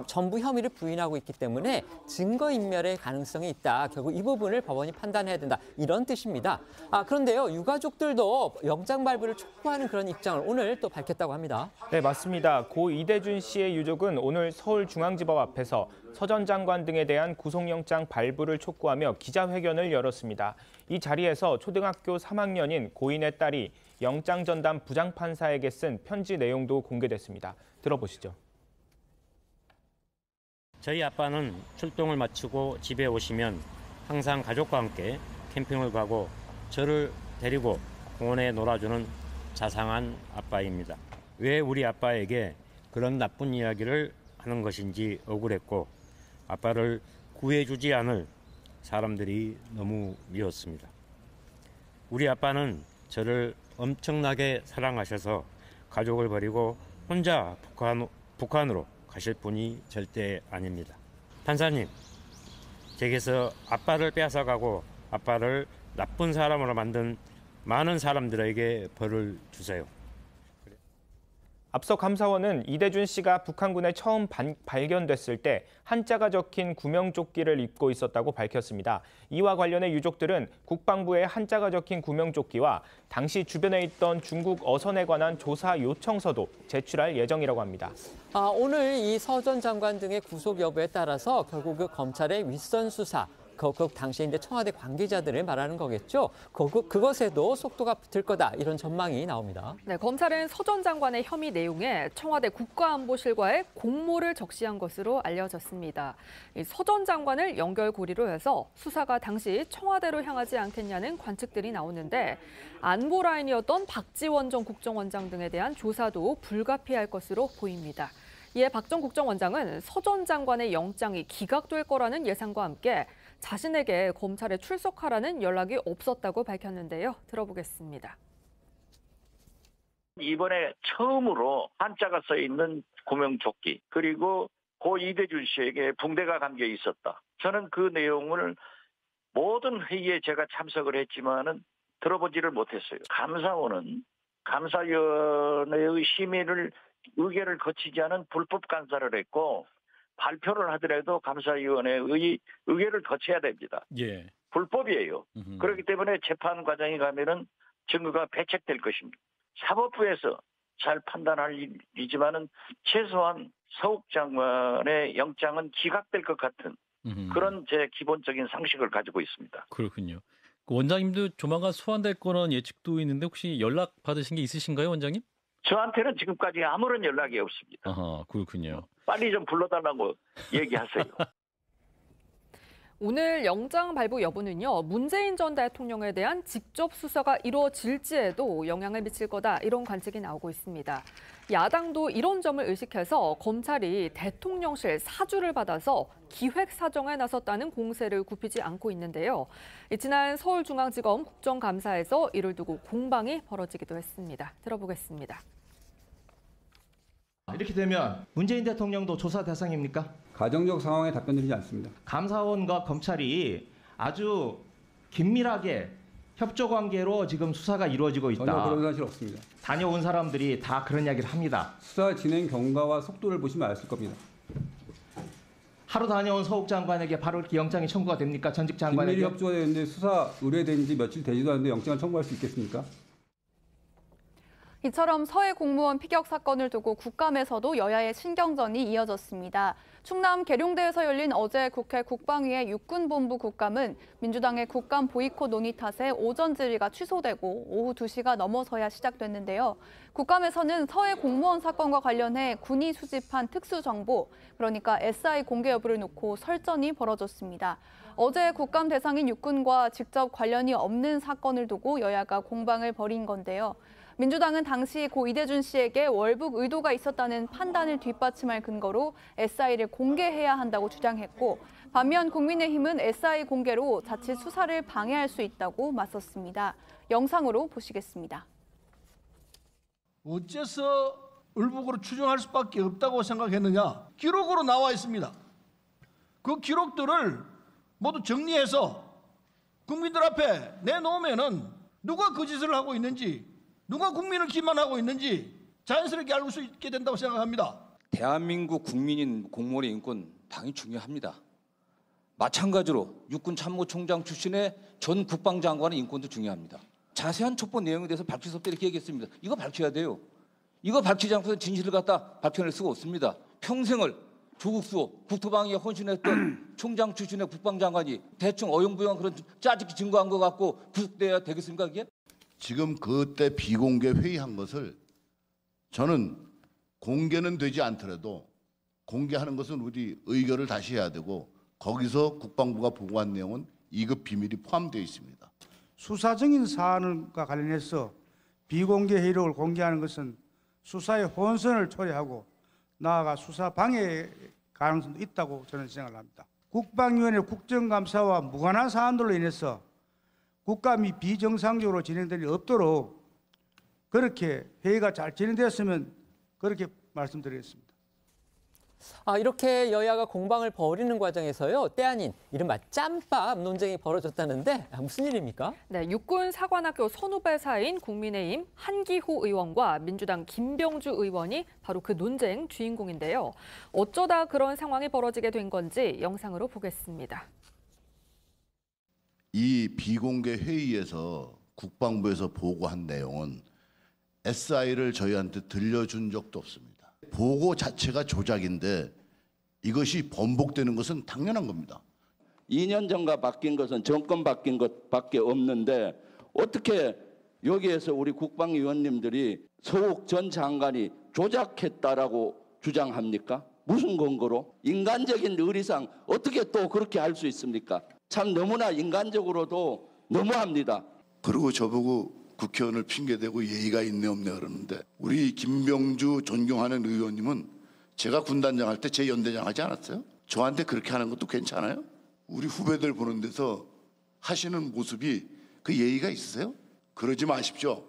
전부 혐의를 부인하고 있기 때문에 증거인멸의 가능성이 있다. 결국 이 부분을 법원이 판단해야 된다, 이런 뜻입니다. 그런데요, 유가족들도 영장 발부를 촉구하는 그런 입장을 오늘 또 밝혔다고 합니다. 네, 맞습니다. 고 이대준 씨의 유족은 오늘 서울중앙지법 앞에서 서 전 장관 등에 대한 구속영장 발부를 촉구하며 기자회견을 열었습니다. 이 자리에서 초등학교 3학년인 고인의 딸이 영장 전담 부장판사에게 쓴 편지 내용도 공개됐습니다. 들어보시죠. 저희 아빠는 출동을 마치고 집에 오시면 항상 가족과 함께 캠핑을 가고 저를 데리고 공원에 놀아주는 자상한 아빠입니다. 왜 우리 아빠에게 그런 나쁜 이야기를 하는 것인지 억울했고, 아빠를 구해주지 않을 사람들이 너무 미웠습니다. 우리 아빠는 저를 엄청나게 사랑하셔서 가족을 버리고 혼자 북한으로 가실 분이 절대 아닙니다. 판사님, 제게서 아빠를 빼앗아가고 아빠를 나쁜 사람으로 만든 많은 사람들에게 벌을 주세요. 앞서 감사원은 이대준 씨가 북한군에 처음 발견됐을 때 한자가 적힌 구명조끼를 입고 있었다고 밝혔습니다. 이와 관련해 유족들은 국방부의 한자가 적힌 구명조끼와 당시 주변에 있던 중국 어선에 관한 조사 요청서도 제출할 예정이라고 합니다. 오늘 이 서 전 장관 등의 구속 여부에 따라서 결국 그 검찰의 윗선 수사, 당시에 이제 청와대 관계자들을 말하는 거겠죠. 그것에도 속도가 붙을 거다 이런 전망이 나옵니다. 네, 검찰은 서 전 장관의 혐의 내용에 청와대 국가안보실과의 공모를 적시한 것으로 알려졌습니다. 서 전 장관을 연결고리로 해서 수사가 당시 청와대로 향하지 않겠냐는 관측들이 나오는데 안보 라인이었던 박지원 전 국정원장 등에 대한 조사도 불가피할 것으로 보입니다. 이에 박 전 국정원장은 서 전 장관의 영장이 기각될 거라는 예상과 함께 자신에게 검찰에 출석하라는 연락이 없었다고 밝혔는데요. 들어보겠습니다. 이번에 처음으로 한자가 써 있는 구명조끼 그리고 고 이대준 씨에게 붕대가 감겨 있었다. 저는 그 내용을 모든 회의에 제가 참석을 했지만은 들어보지를 못했어요. 감사원은 감사위원회의 심의를 의결을 거치지 않은 불법 감사를 했고 발표를 하더라도 감사위원회의 의결을 거쳐야 됩니다. 예. 불법이에요. 그렇기 때문에 재판 과정에 가면은 증거가 배척될 것입니다. 사법부에서 잘 판단할 일이지만은 최소한 서욱 장관의 영장은 기각될 것 같은 그런 제 기본적인 상식을 가지고 있습니다. 그렇군요. 원장님도 조만간 소환될 거라는 예측도 있는데 혹시 연락 받으신 게 있으신가요, 원장님? 저한테는 지금까지 아무런 연락이 없습니다. 아하, 그렇군요. 빨리 좀 불러달라고 얘기하세요. 오늘 영장 발부 여부는요. 문재인 전 대통령에 대한 직접 수사가 이루어질지에도 영향을 미칠 거다 이런 관측이 나오고 있습니다. 야당도 이런 점을 의식해서 검찰이 대통령실 사주를 받아서 기획 사정에 나섰다는 공세를 굽히지 않고 있는데요. 지난 서울중앙지검 국정감사에서 이를 두고 공방이 벌어지기도 했습니다. 들어보겠습니다. 이렇게 되면 문재인 대통령도 조사 대상입니까? 가정적 상황에 답변드리지 않습니다. 감사원과 검찰이 아주 긴밀하게 협조 관계로 지금 수사가 이루어지고 있다. 전혀 그런 사실 없습니다. 다녀온 사람들이 다 그런 이야기를 합니다. 수사 진행 경과와 속도를 보시면 아실 겁니다. 하루 다녀온 서욱 장관에게 바로 이렇게 영장이 청구가 됩니까? 전직 장관에게? 긴밀히 협조가 되는데 수사 의뢰된 지 며칠 되지도 않는데 영장을 청구할 수 있겠습니까? 이처럼 서해 공무원 피격 사건을 두고 국감에서도 여야의 신경전이 이어졌습니다. 충남 계룡대에서 열린 어제 국회 국방위의 육군본부 국감은 민주당의 국감 보이콧 논의 탓에 오전 질의가 취소되고 오후 2시가 넘어서야 시작됐는데요. 국감에서는 서해 공무원 사건과 관련해 군이 수집한 특수정보, 그러니까 SI 공개 여부를 놓고 설전이 벌어졌습니다. 어제 국감 대상인 육군과 직접 관련이 없는 사건을 두고 여야가 공방을 벌인 건데요. 민주당은 당시 고 이대준 씨에게 월북 의도가 있었다는 판단을 뒷받침할 근거로 SI를 공개해야 한다고 주장했고, 반면 국민의힘은 SI 공개로 자칫 수사를 방해할 수 있다고 맞섰습니다. 영상으로 보시겠습니다. 어째서 월북으로 추정할 수밖에 없다고 생각했느냐? 기록으로 나와 있습니다. 그 기록들을 모두 정리해서 국민들 앞에 내놓으면은 누가 그 짓을 하고 있는지, 누가 국민을 기만하고 있는지 자연스럽게 알 수 있게 된다고 생각합니다. 대한민국 국민인 공무원의 인권 당연히 중요합니다. 마찬가지로 육군 참모총장 출신의 전 국방장관의 인권도 중요합니다. 자세한 첩보 내용에 대해서 밝힐 수 없다 이렇게 얘기했습니다. 이거 밝혀야 돼요. 이거 밝히지 않고서 진실을 갖다 밝혀낼 수가 없습니다. 평생을 조국 수호, 국토방위에 헌신했던 총장 출신의 국방장관이 대충 어영부영 그런 짜집기 증거한 것 갖고 구속돼야 되겠습니까 이게? 지금 그때 비공개 회의한 것을 저는 공개는 되지 않더라도 공개하는 것은 우리 의결을 다시 해야 되고 거기서 국방부가 보고한 내용은 2급 비밀이 포함되어 있습니다. 수사적인 사안과 관련해서 비공개 회의록을 공개하는 것은 수사의 혼선을 초래하고 나아가 수사 방해 가능성도 있다고 저는 생각을 합니다. 국방위원회 국정감사와 무관한 사안들로 인해서 국감이 비정상적으로 진행될 일 없도록 그렇게 회의가 잘 진행되었으면 그렇게 말씀드리겠습니다. 이렇게 여야가 공방을 벌이는 과정에서요, 때 아닌 이른바 짬밥 논쟁이 벌어졌다는데 무슨 일입니까? 네, 육군 사관학교 선후배사인 국민의힘 한기호 의원과 민주당 김병주 의원이 바로 그 논쟁 주인공인데요. 어쩌다 그런 상황이 벌어지게 된 건지 영상으로 보겠습니다. 이 비공개 회의에서 국방부에서 보고한 내용은 SI를 저희한테 들려준 적도 없습니다. 보고 자체가 조작인데 이것이 번복되는 것은 당연한 겁니다. 2년 전과 바뀐 것은 정권 바뀐 것밖에 없는데 어떻게 여기에서 우리 국방위원님들이 서욱 전 장관이 조작했다라고 주장합니까? 무슨 근거로? 인간적인 의리상 어떻게 또 그렇게 할 수 있습니까? 참 너무나 인간적으로도 너무합니다. 그리고 저보고 국회의원을 핑계대고 예의가 있네 없네 그러는데 우리 김병주 존경하는 의원님은 제가 군단장 할 때 제 연대장 하지 않았어요? 저한테 그렇게 하는 것도 괜찮아요? 우리 후배들 보는 데서 하시는 모습이 그 예의가 있으세요? 그러지 마십시오.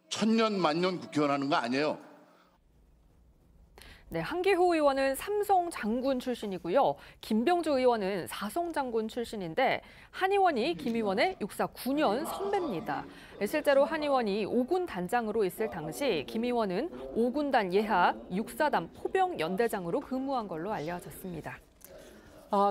천년 만년 국회의원 하는 거 아니에요. 네, 한기호 의원은 삼성 장군 출신이고요. 김병주 의원은 사성 장군 출신인데 한 의원이 김 의원의 육사 9년 선배입니다. 실제로 한 의원이 5군 단장으로 있을 당시 김 의원은 5군단 예하 6사단 포병 연대장으로 근무한 걸로 알려졌습니다.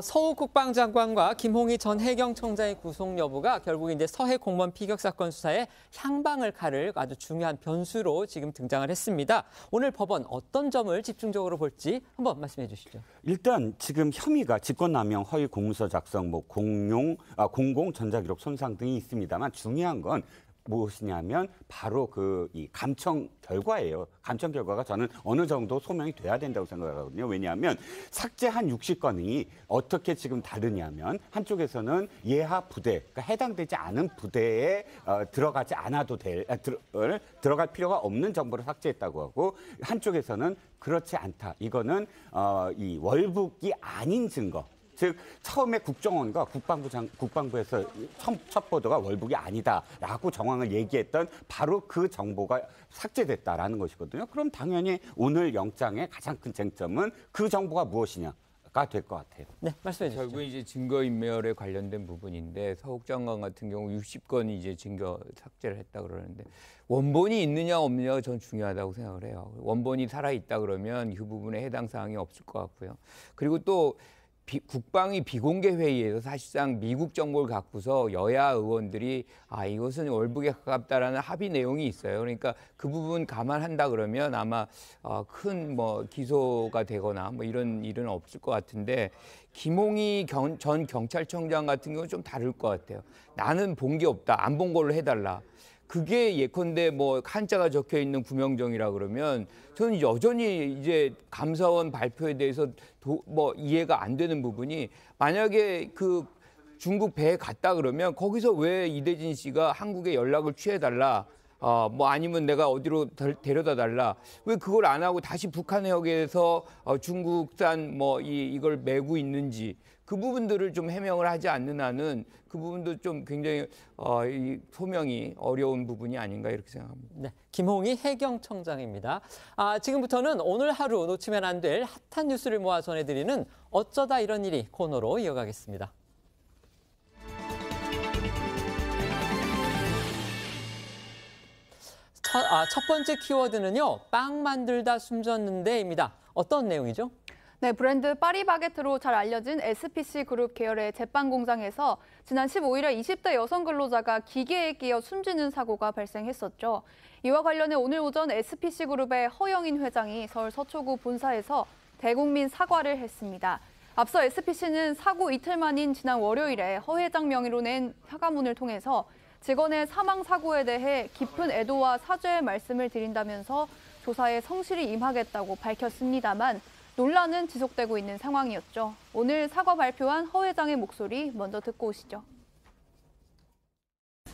서욱 국방장관과 김홍희 전 해경청장의 구속 여부가 결국 이제 서해 공무원 피격 사건 수사에 향방을 가를 아주 중요한 변수로 지금 등장을 했습니다. 오늘 법원 어떤 점을 집중적으로 볼지 한번 말씀해 주시죠. 일단 지금 혐의가 직권남용, 허위 공문서 작성, 공공 전자기록 손상 등이 있습니다만 중요한 건 무엇이냐면 바로 이 감청 결과예요. 감청 결과가 저는 어느 정도 소명이 돼야 된다고 생각하거든요. 왜냐하면 삭제한 60건이 어떻게 지금 다르냐면 한쪽에서는 예하 부대, 그러니까 해당되지 않은 부대에 들어가지 않아도 들어갈 필요가 없는 정보를 삭제했다고 하고 한쪽에서는 그렇지 않다. 이거는 이 월북이 아닌 증거. 즉 처음에 국정원과 국방부에서 첫 보도가 월북이 아니다라고 정황을 얘기했던 바로 그 정보가 삭제됐다라는 것이거든요. 그럼 당연히 오늘 영장의 가장 큰 쟁점은 그 정보가 무엇이냐가 될 것 같아요. 네, 말씀해 주시죠. 결국 이제 증거인멸에 관련된 부분인데 서욱 장관 같은 경우 60건이 이제 증거 삭제를 했다 그러는데 원본이 있느냐 없느냐가 전 중요하다고 생각을 해요. 원본이 살아 있다 그러면 그 부분에 해당 사항이 없을 것 같고요. 그리고 또 국방위 비공개 회의에서 사실상 미국 정보를 갖고서 여야 의원들이 이것은 월북에 가깝다라는 합의 내용이 있어요. 그러니까 그 부분 감안한다 그러면 아마 큰 기소가 되거나 이런 일은 없을 것 같은데 김홍희 전 경찰청장 같은 경우는 좀 다를 것 같아요. 나는 본 게 없다. 안 본 걸로 해달라. 그게 예컨대 한자가 적혀 있는 구명정이라 그러면 저는 여전히 이제 감사원 발표에 대해서 이해가 안 되는 부분이 만약에 그 중국 배에 갔다 그러면 거기서 왜 이대진 씨가 한국에 연락을 취해달라 아니면 내가 어디로 데려다 달라 왜 그걸 안 하고 다시 북한 해역에서 중국산 이걸 메고 있는지 그 부분들을 좀 해명을 하지 않는 한은 그 부분도 좀 굉장히 소명이 어려운 부분이 아닌가 이렇게 생각합니다. 네, 김홍희 해경청장입니다. 지금부터는 오늘 하루 놓치면 안 될 핫한 뉴스를 모아 전해드리는 어쩌다 이런 일이 코너로 이어가겠습니다. 첫 번째 키워드는요. 빵 만들다 숨졌는데입니다. 어떤 내용이죠? 네, 브랜드 파리바게트로 잘 알려진 SPC 그룹 계열의 제빵 공장에서 지난 15일에 20대 여성 근로자가 기계에 끼어 숨지는 사고가 발생했었죠. 이와 관련해 오늘 오전 SPC 그룹의 허영인 회장이 서울 서초구 본사에서 대국민 사과를 했습니다. 앞서 SPC는 사고 이틀 만인 지난 월요일에 허 회장 명의로 낸 사과문을 통해서 직원의 사망 사고에 대해 깊은 애도와 사죄의 말씀을 드린다면서 조사에 성실히 임하겠다고 밝혔습니다만 논란은 지속되고 있는 상황이었죠. 오늘 사과 발표한 허 회장의 목소리 먼저 듣고 오시죠.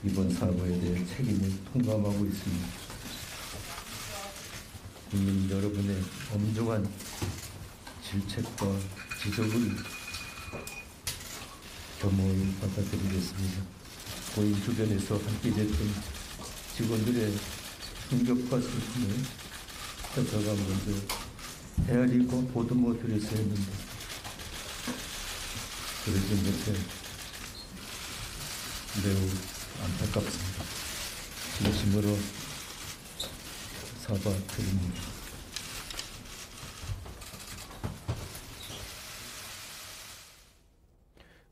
이번 사고에 대해 책임을 통감하고 있습니다. 국민 여러분의 엄중한 질책과 지적을 겸허히 받아들이겠습니다. 고인 주변에서 함께 일했던 직원들의 충격과 슬픔을 제가 먼저 헤아리고 보듬어드려서 했는데 그러지 못해 매우 안타깝습니다. 진심으로 사과드립니다.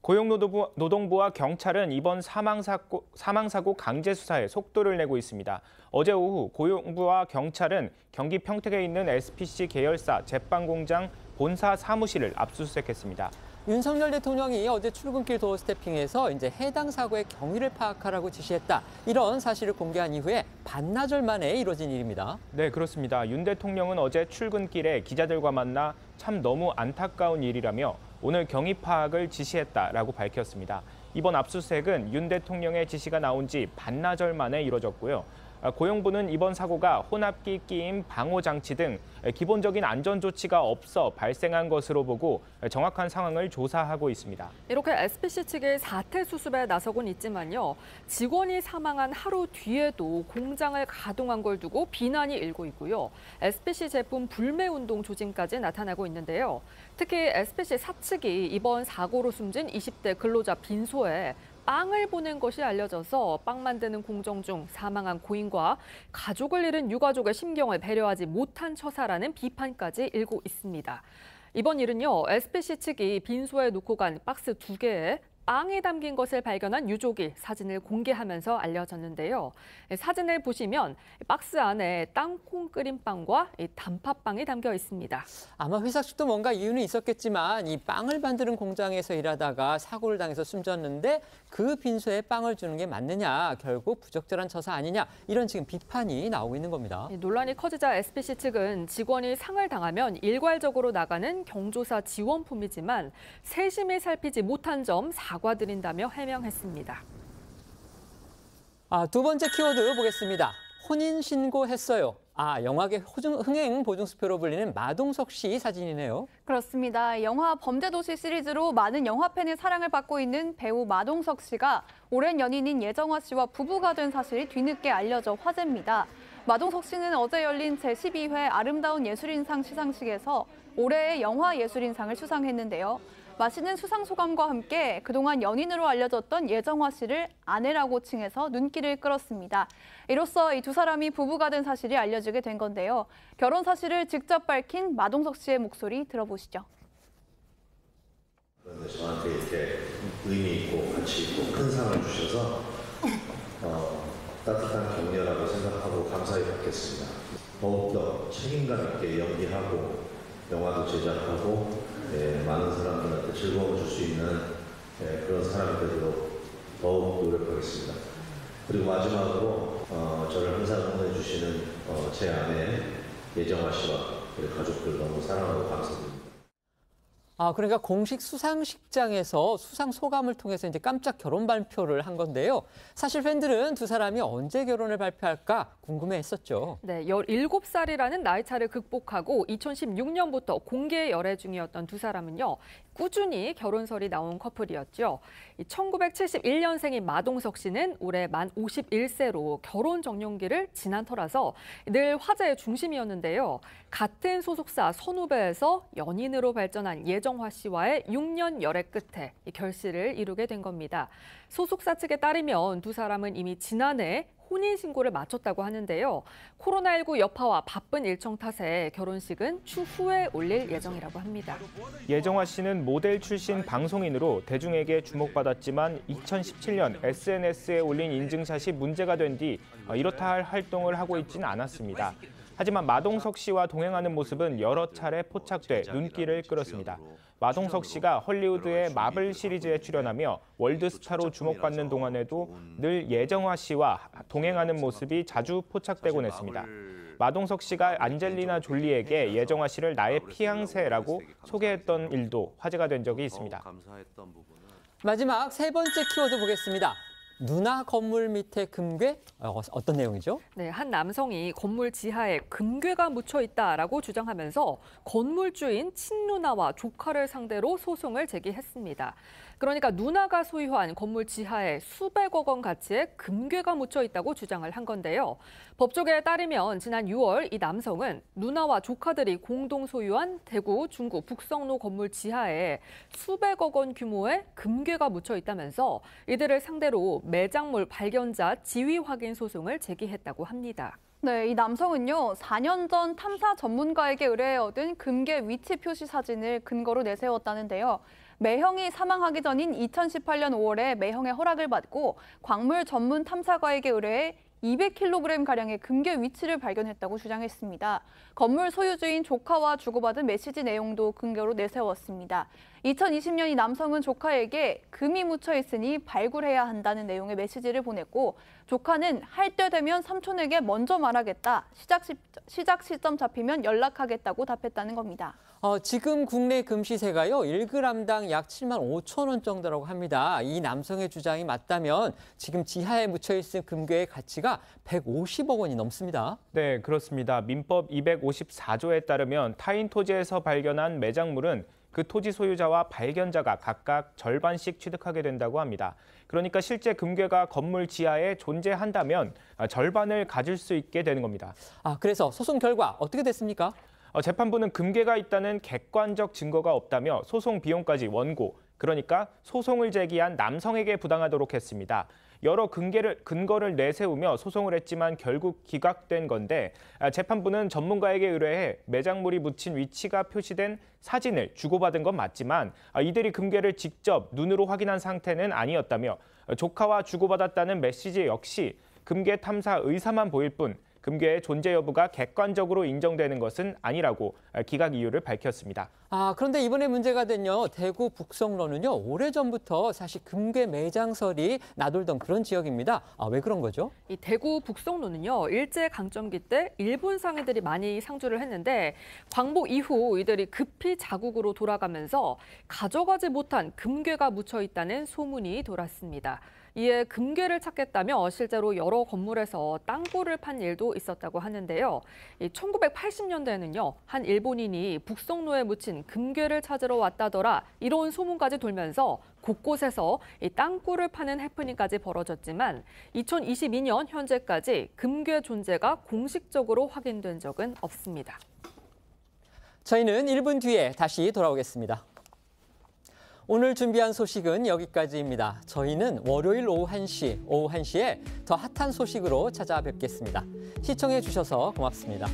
고용노동부와 경찰은 이번 사망사고 강제 수사에 속도를 내고 있습니다. 어제 오후 고용부와 경찰은 경기 평택에 있는 SPC 계열사 제빵공장 본사 사무실을 압수수색했습니다. 윤석열 대통령이 어제 출근길 도어 스태핑에서 이제 해당 사고의 경위를 파악하라고 지시했다. 이런 사실을 공개한 이후에 반나절 만에 이뤄진 일입니다. 네, 그렇습니다. 윤 대통령은 어제 출근길에 기자들과 만나 참 너무 안타까운 일이라며 오늘 경위 파악을 지시했다라고 밝혔습니다. 이번 압수수색은 윤 대통령의 지시가 나온 지 반나절 만에 이뤄졌고요. 고용부는 이번 사고가 혼합기 끼임 방호 장치 등 기본적인 안전 조치가 없어 발생한 것으로 보고 정확한 상황을 조사하고 있습니다. 이렇게 SPC 측이 사태 수습에 나서곤 있지만요. 직원이 사망한 하루 뒤에도 공장을 가동한 걸 두고 비난이 일고 있고요. SPC 제품 불매 운동 조짐까지 나타나고 있는데요. 특히 SPC 사측이 이번 사고로 숨진 20대 근로자 빈소에 빵을 보낸 것이 알려져서 빵 만드는 공정 중 사망한 고인과 가족을 잃은 유가족의 심경을 배려하지 못한 처사라는 비판까지 일고 있습니다. 이번 일은요, SPC 측이 빈소에 놓고 간 박스 2개에 빵이 담긴 것을 발견한 유족이 사진을 공개하면서 알려졌는데요. 사진을 보시면 박스 안에 땅콩 끓인 빵과 단팥빵이 담겨 있습니다. 아마 회사 측도 뭔가 이유는 있었겠지만 이 빵을 만드는 공장에서 일하다가 사고를 당해서 숨졌는데 그 빈소에 빵을 주는 게 맞느냐, 결국 부적절한 처사 아니냐, 이런 지금 비판이 나오고 있는 겁니다. 논란이 커지자 SPC 측은 직원이 상을 당하면 일괄적으로 나가는 경조사 지원품이지만 세심히 살피지 못한 점 사과드린다며 해명했습니다. 두 번째 키워드 보겠습니다. 혼인신고했어요. 영화계 흥행 보증수표로 불리는 마동석 씨 사진이네요. 그렇습니다. 영화 범죄도시 시리즈로 많은 영화팬의 사랑을 받고 있는 배우 마동석 씨가 오랜 연인인 예정화 씨와 부부가 된 사실이 뒤늦게 알려져 화제입니다. 마동석 씨는 어제 열린 제12회 아름다운 예술인상 시상식에서 올해의 영화예술인상을 수상했는데요. 맛있는 수상 소감과 함께 그동안 연인으로 알려졌던 예정화 씨를 아내라고 칭해서 눈길을 끌었습니다. 이로써 이 두 사람이 부부가 된 사실이 알려지게 된 건데요. 결혼 사실을 직접 밝힌 마동석 씨의 목소리 들어보시죠. 그런데 저한테 이렇게 의미 있고 가치 있고 큰 상을 주셔서 따뜻한 격려라고 생각하고 감사히 받겠습니다. 더욱더 책임감 있게 연기하고 영화도 제작하고 많은 사람들한테 즐거움을 줄 수 있는 그런 사람이 되도록 더욱 노력하겠습니다. 그리고 마지막으로 저를 항상 응원해 주시는 제 아내 예정화 씨와 우리 가족들 너무 사랑하고 감사드립니다. 그러니까 공식 수상식장에서 수상 소감을 통해서 이제 깜짝 결혼 발표를 한 건데요. 사실 팬들은 두 사람이 언제 결혼을 발표할까 궁금해했었죠. 네, 17살이라는 나이 차를 극복하고 2016년부터 공개 열애 중이었던 두 사람은요. 꾸준히 결혼설이 나온 커플이었죠. 1971년생인 마동석 씨는 올해 만 51세로 결혼 정년기를 지난 터라서 늘 화제의 중심이었는데요. 같은 소속사 선후배에서 연인으로 발전한 예정화 씨와의 6년 열애 끝에 결실을 이루게 된 겁니다. 소속사 측에 따르면 두 사람은 이미 지난해 혼인신고를 마쳤다고 하는데요. 코로나19 여파와 바쁜 일정 탓에 결혼식은 추후에 올릴 예정이라고 합니다. 예정화 씨는 모델 출신 방송인으로 대중에게 주목받았지만 2017년 SNS에 올린 인증샷이 문제가 된 뒤 이렇다 할 활동을 하고 있지는 않았습니다. 하지만 마동석 씨와 동행하는 모습은 여러 차례 포착돼 눈길을 끌었습니다. 마동석 씨가 헐리우드의 마블 시리즈에 출연하며 월드스타로 주목받는 동안에도 늘 예정화 씨와 동행하는 모습이 자주 포착되곤 했습니다. 마동석 씨가 안젤리나 졸리에게 예정화 씨를 나의 피앙세라고 소개했던 일도 화제가 된 적이 있습니다. 마지막 세 번째 키워드 보겠습니다. 누나 건물 밑에 금괴? 어떤 내용이죠? 네, 한 남성이 건물 지하에 금괴가 묻혀 있다라고 주장하면서 건물주인 친누나와 조카를 상대로 소송을 제기했습니다. 그러니까 누나가 소유한 건물 지하에 수백억 원 가치의 금괴가 묻혀 있다고 주장을 한 건데요. 법조계에 따르면 지난 6월 이 남성은 누나와 조카들이 공동 소유한 대구 중구 북성로 건물 지하에 수백억 원 규모의 금괴가 묻혀 있다면서 이들을 상대로 매장물 발견자 지위 확인 소송을 제기했다고 합니다. 네, 이 남성은요, 4년 전 탐사 전문가에게 의뢰해 얻은 금괴 위치 표시 사진을 근거로 내세웠다는데요. 매형이 사망하기 전인 2018년 5월에 매형의 허락을 받고 광물 전문 탐사가에게 의뢰해 200kg가량의 금괴 위치를 발견했다고 주장했습니다. 건물 소유주인 조카와 주고받은 메시지 내용도 근거로 내세웠습니다. 2020년 이 남성은 조카에게 금이 묻혀 있으니 발굴해야 한다는 내용의 메시지를 보냈고 조카는 할 때 되면 삼촌에게 먼저 말하겠다. 시작 시점 잡히면 연락하겠다고 답했다는 겁니다. 지금 국내 금 시세가요, 1g당 약 7만 5천 원 정도라고 합니다. 이 남성의 주장이 맞다면 지금 지하에 묻혀있을 금괴의 가치가 150억 원이 넘습니다. 네, 그렇습니다. 민법 254조에 따르면 타인 토지에서 발견한 매장물은 그 토지 소유자와 발견자가 각각 절반씩 취득하게 된다고 합니다. 그러니까 실제 금괴가 건물 지하에 존재한다면 절반을 가질 수 있게 되는 겁니다. 그래서 소송 결과 어떻게 됐습니까? 재판부는 금괴가 있다는 객관적 증거가 없다며 소송 비용까지 원고, 그러니까 소송을 제기한 남성에게 부당하도록 했습니다. 여러 근거를 내세우며 소송을 했지만 결국 기각된 건데 재판부는 전문가에게 의뢰해 매장물이 묻힌 위치가 표시된 사진을 주고받은 건 맞지만 이들이 금괴를 직접 눈으로 확인한 상태는 아니었다며 조카와 주고받았다는 메시지 역시 금괴 탐사 의사만 보일 뿐 금괴의 존재 여부가 객관적으로 인정되는 것은 아니라고 기각 이유를 밝혔습니다. 그런데 이번에 문제가 된요, 대구 북성로는요, 오래전부터 사실 금괴 매장설이 나돌던 그런 지역입니다. 왜 그런 거죠? 이 대구 북성로는요, 일제 강점기 때 일본 상인들이 많이 상주를 했는데 광복 이후 이들이 급히 자국으로 돌아가면서 가져가지 못한 금괴가 묻혀 있다는 소문이 돌았습니다. 이에 금괴를 찾겠다며 실제로 여러 건물에서 땅굴을 판 일도 있었다고 하는데요. 1980년대에는요, 한 일본인이 북성로에 묻힌 금괴를 찾으러 왔다더라, 이런 소문까지 돌면서 곳곳에서 이 땅굴을 파는 해프닝까지 벌어졌지만 2022년 현재까지 금괴 존재가 공식적으로 확인된 적은 없습니다. 저희는 1분 뒤에 다시 돌아오겠습니다. 오늘 준비한 소식은 여기까지입니다. 저희는 월요일 오후 1시에 더 핫한 소식으로 찾아뵙겠습니다. 시청해 주셔서 고맙습니다.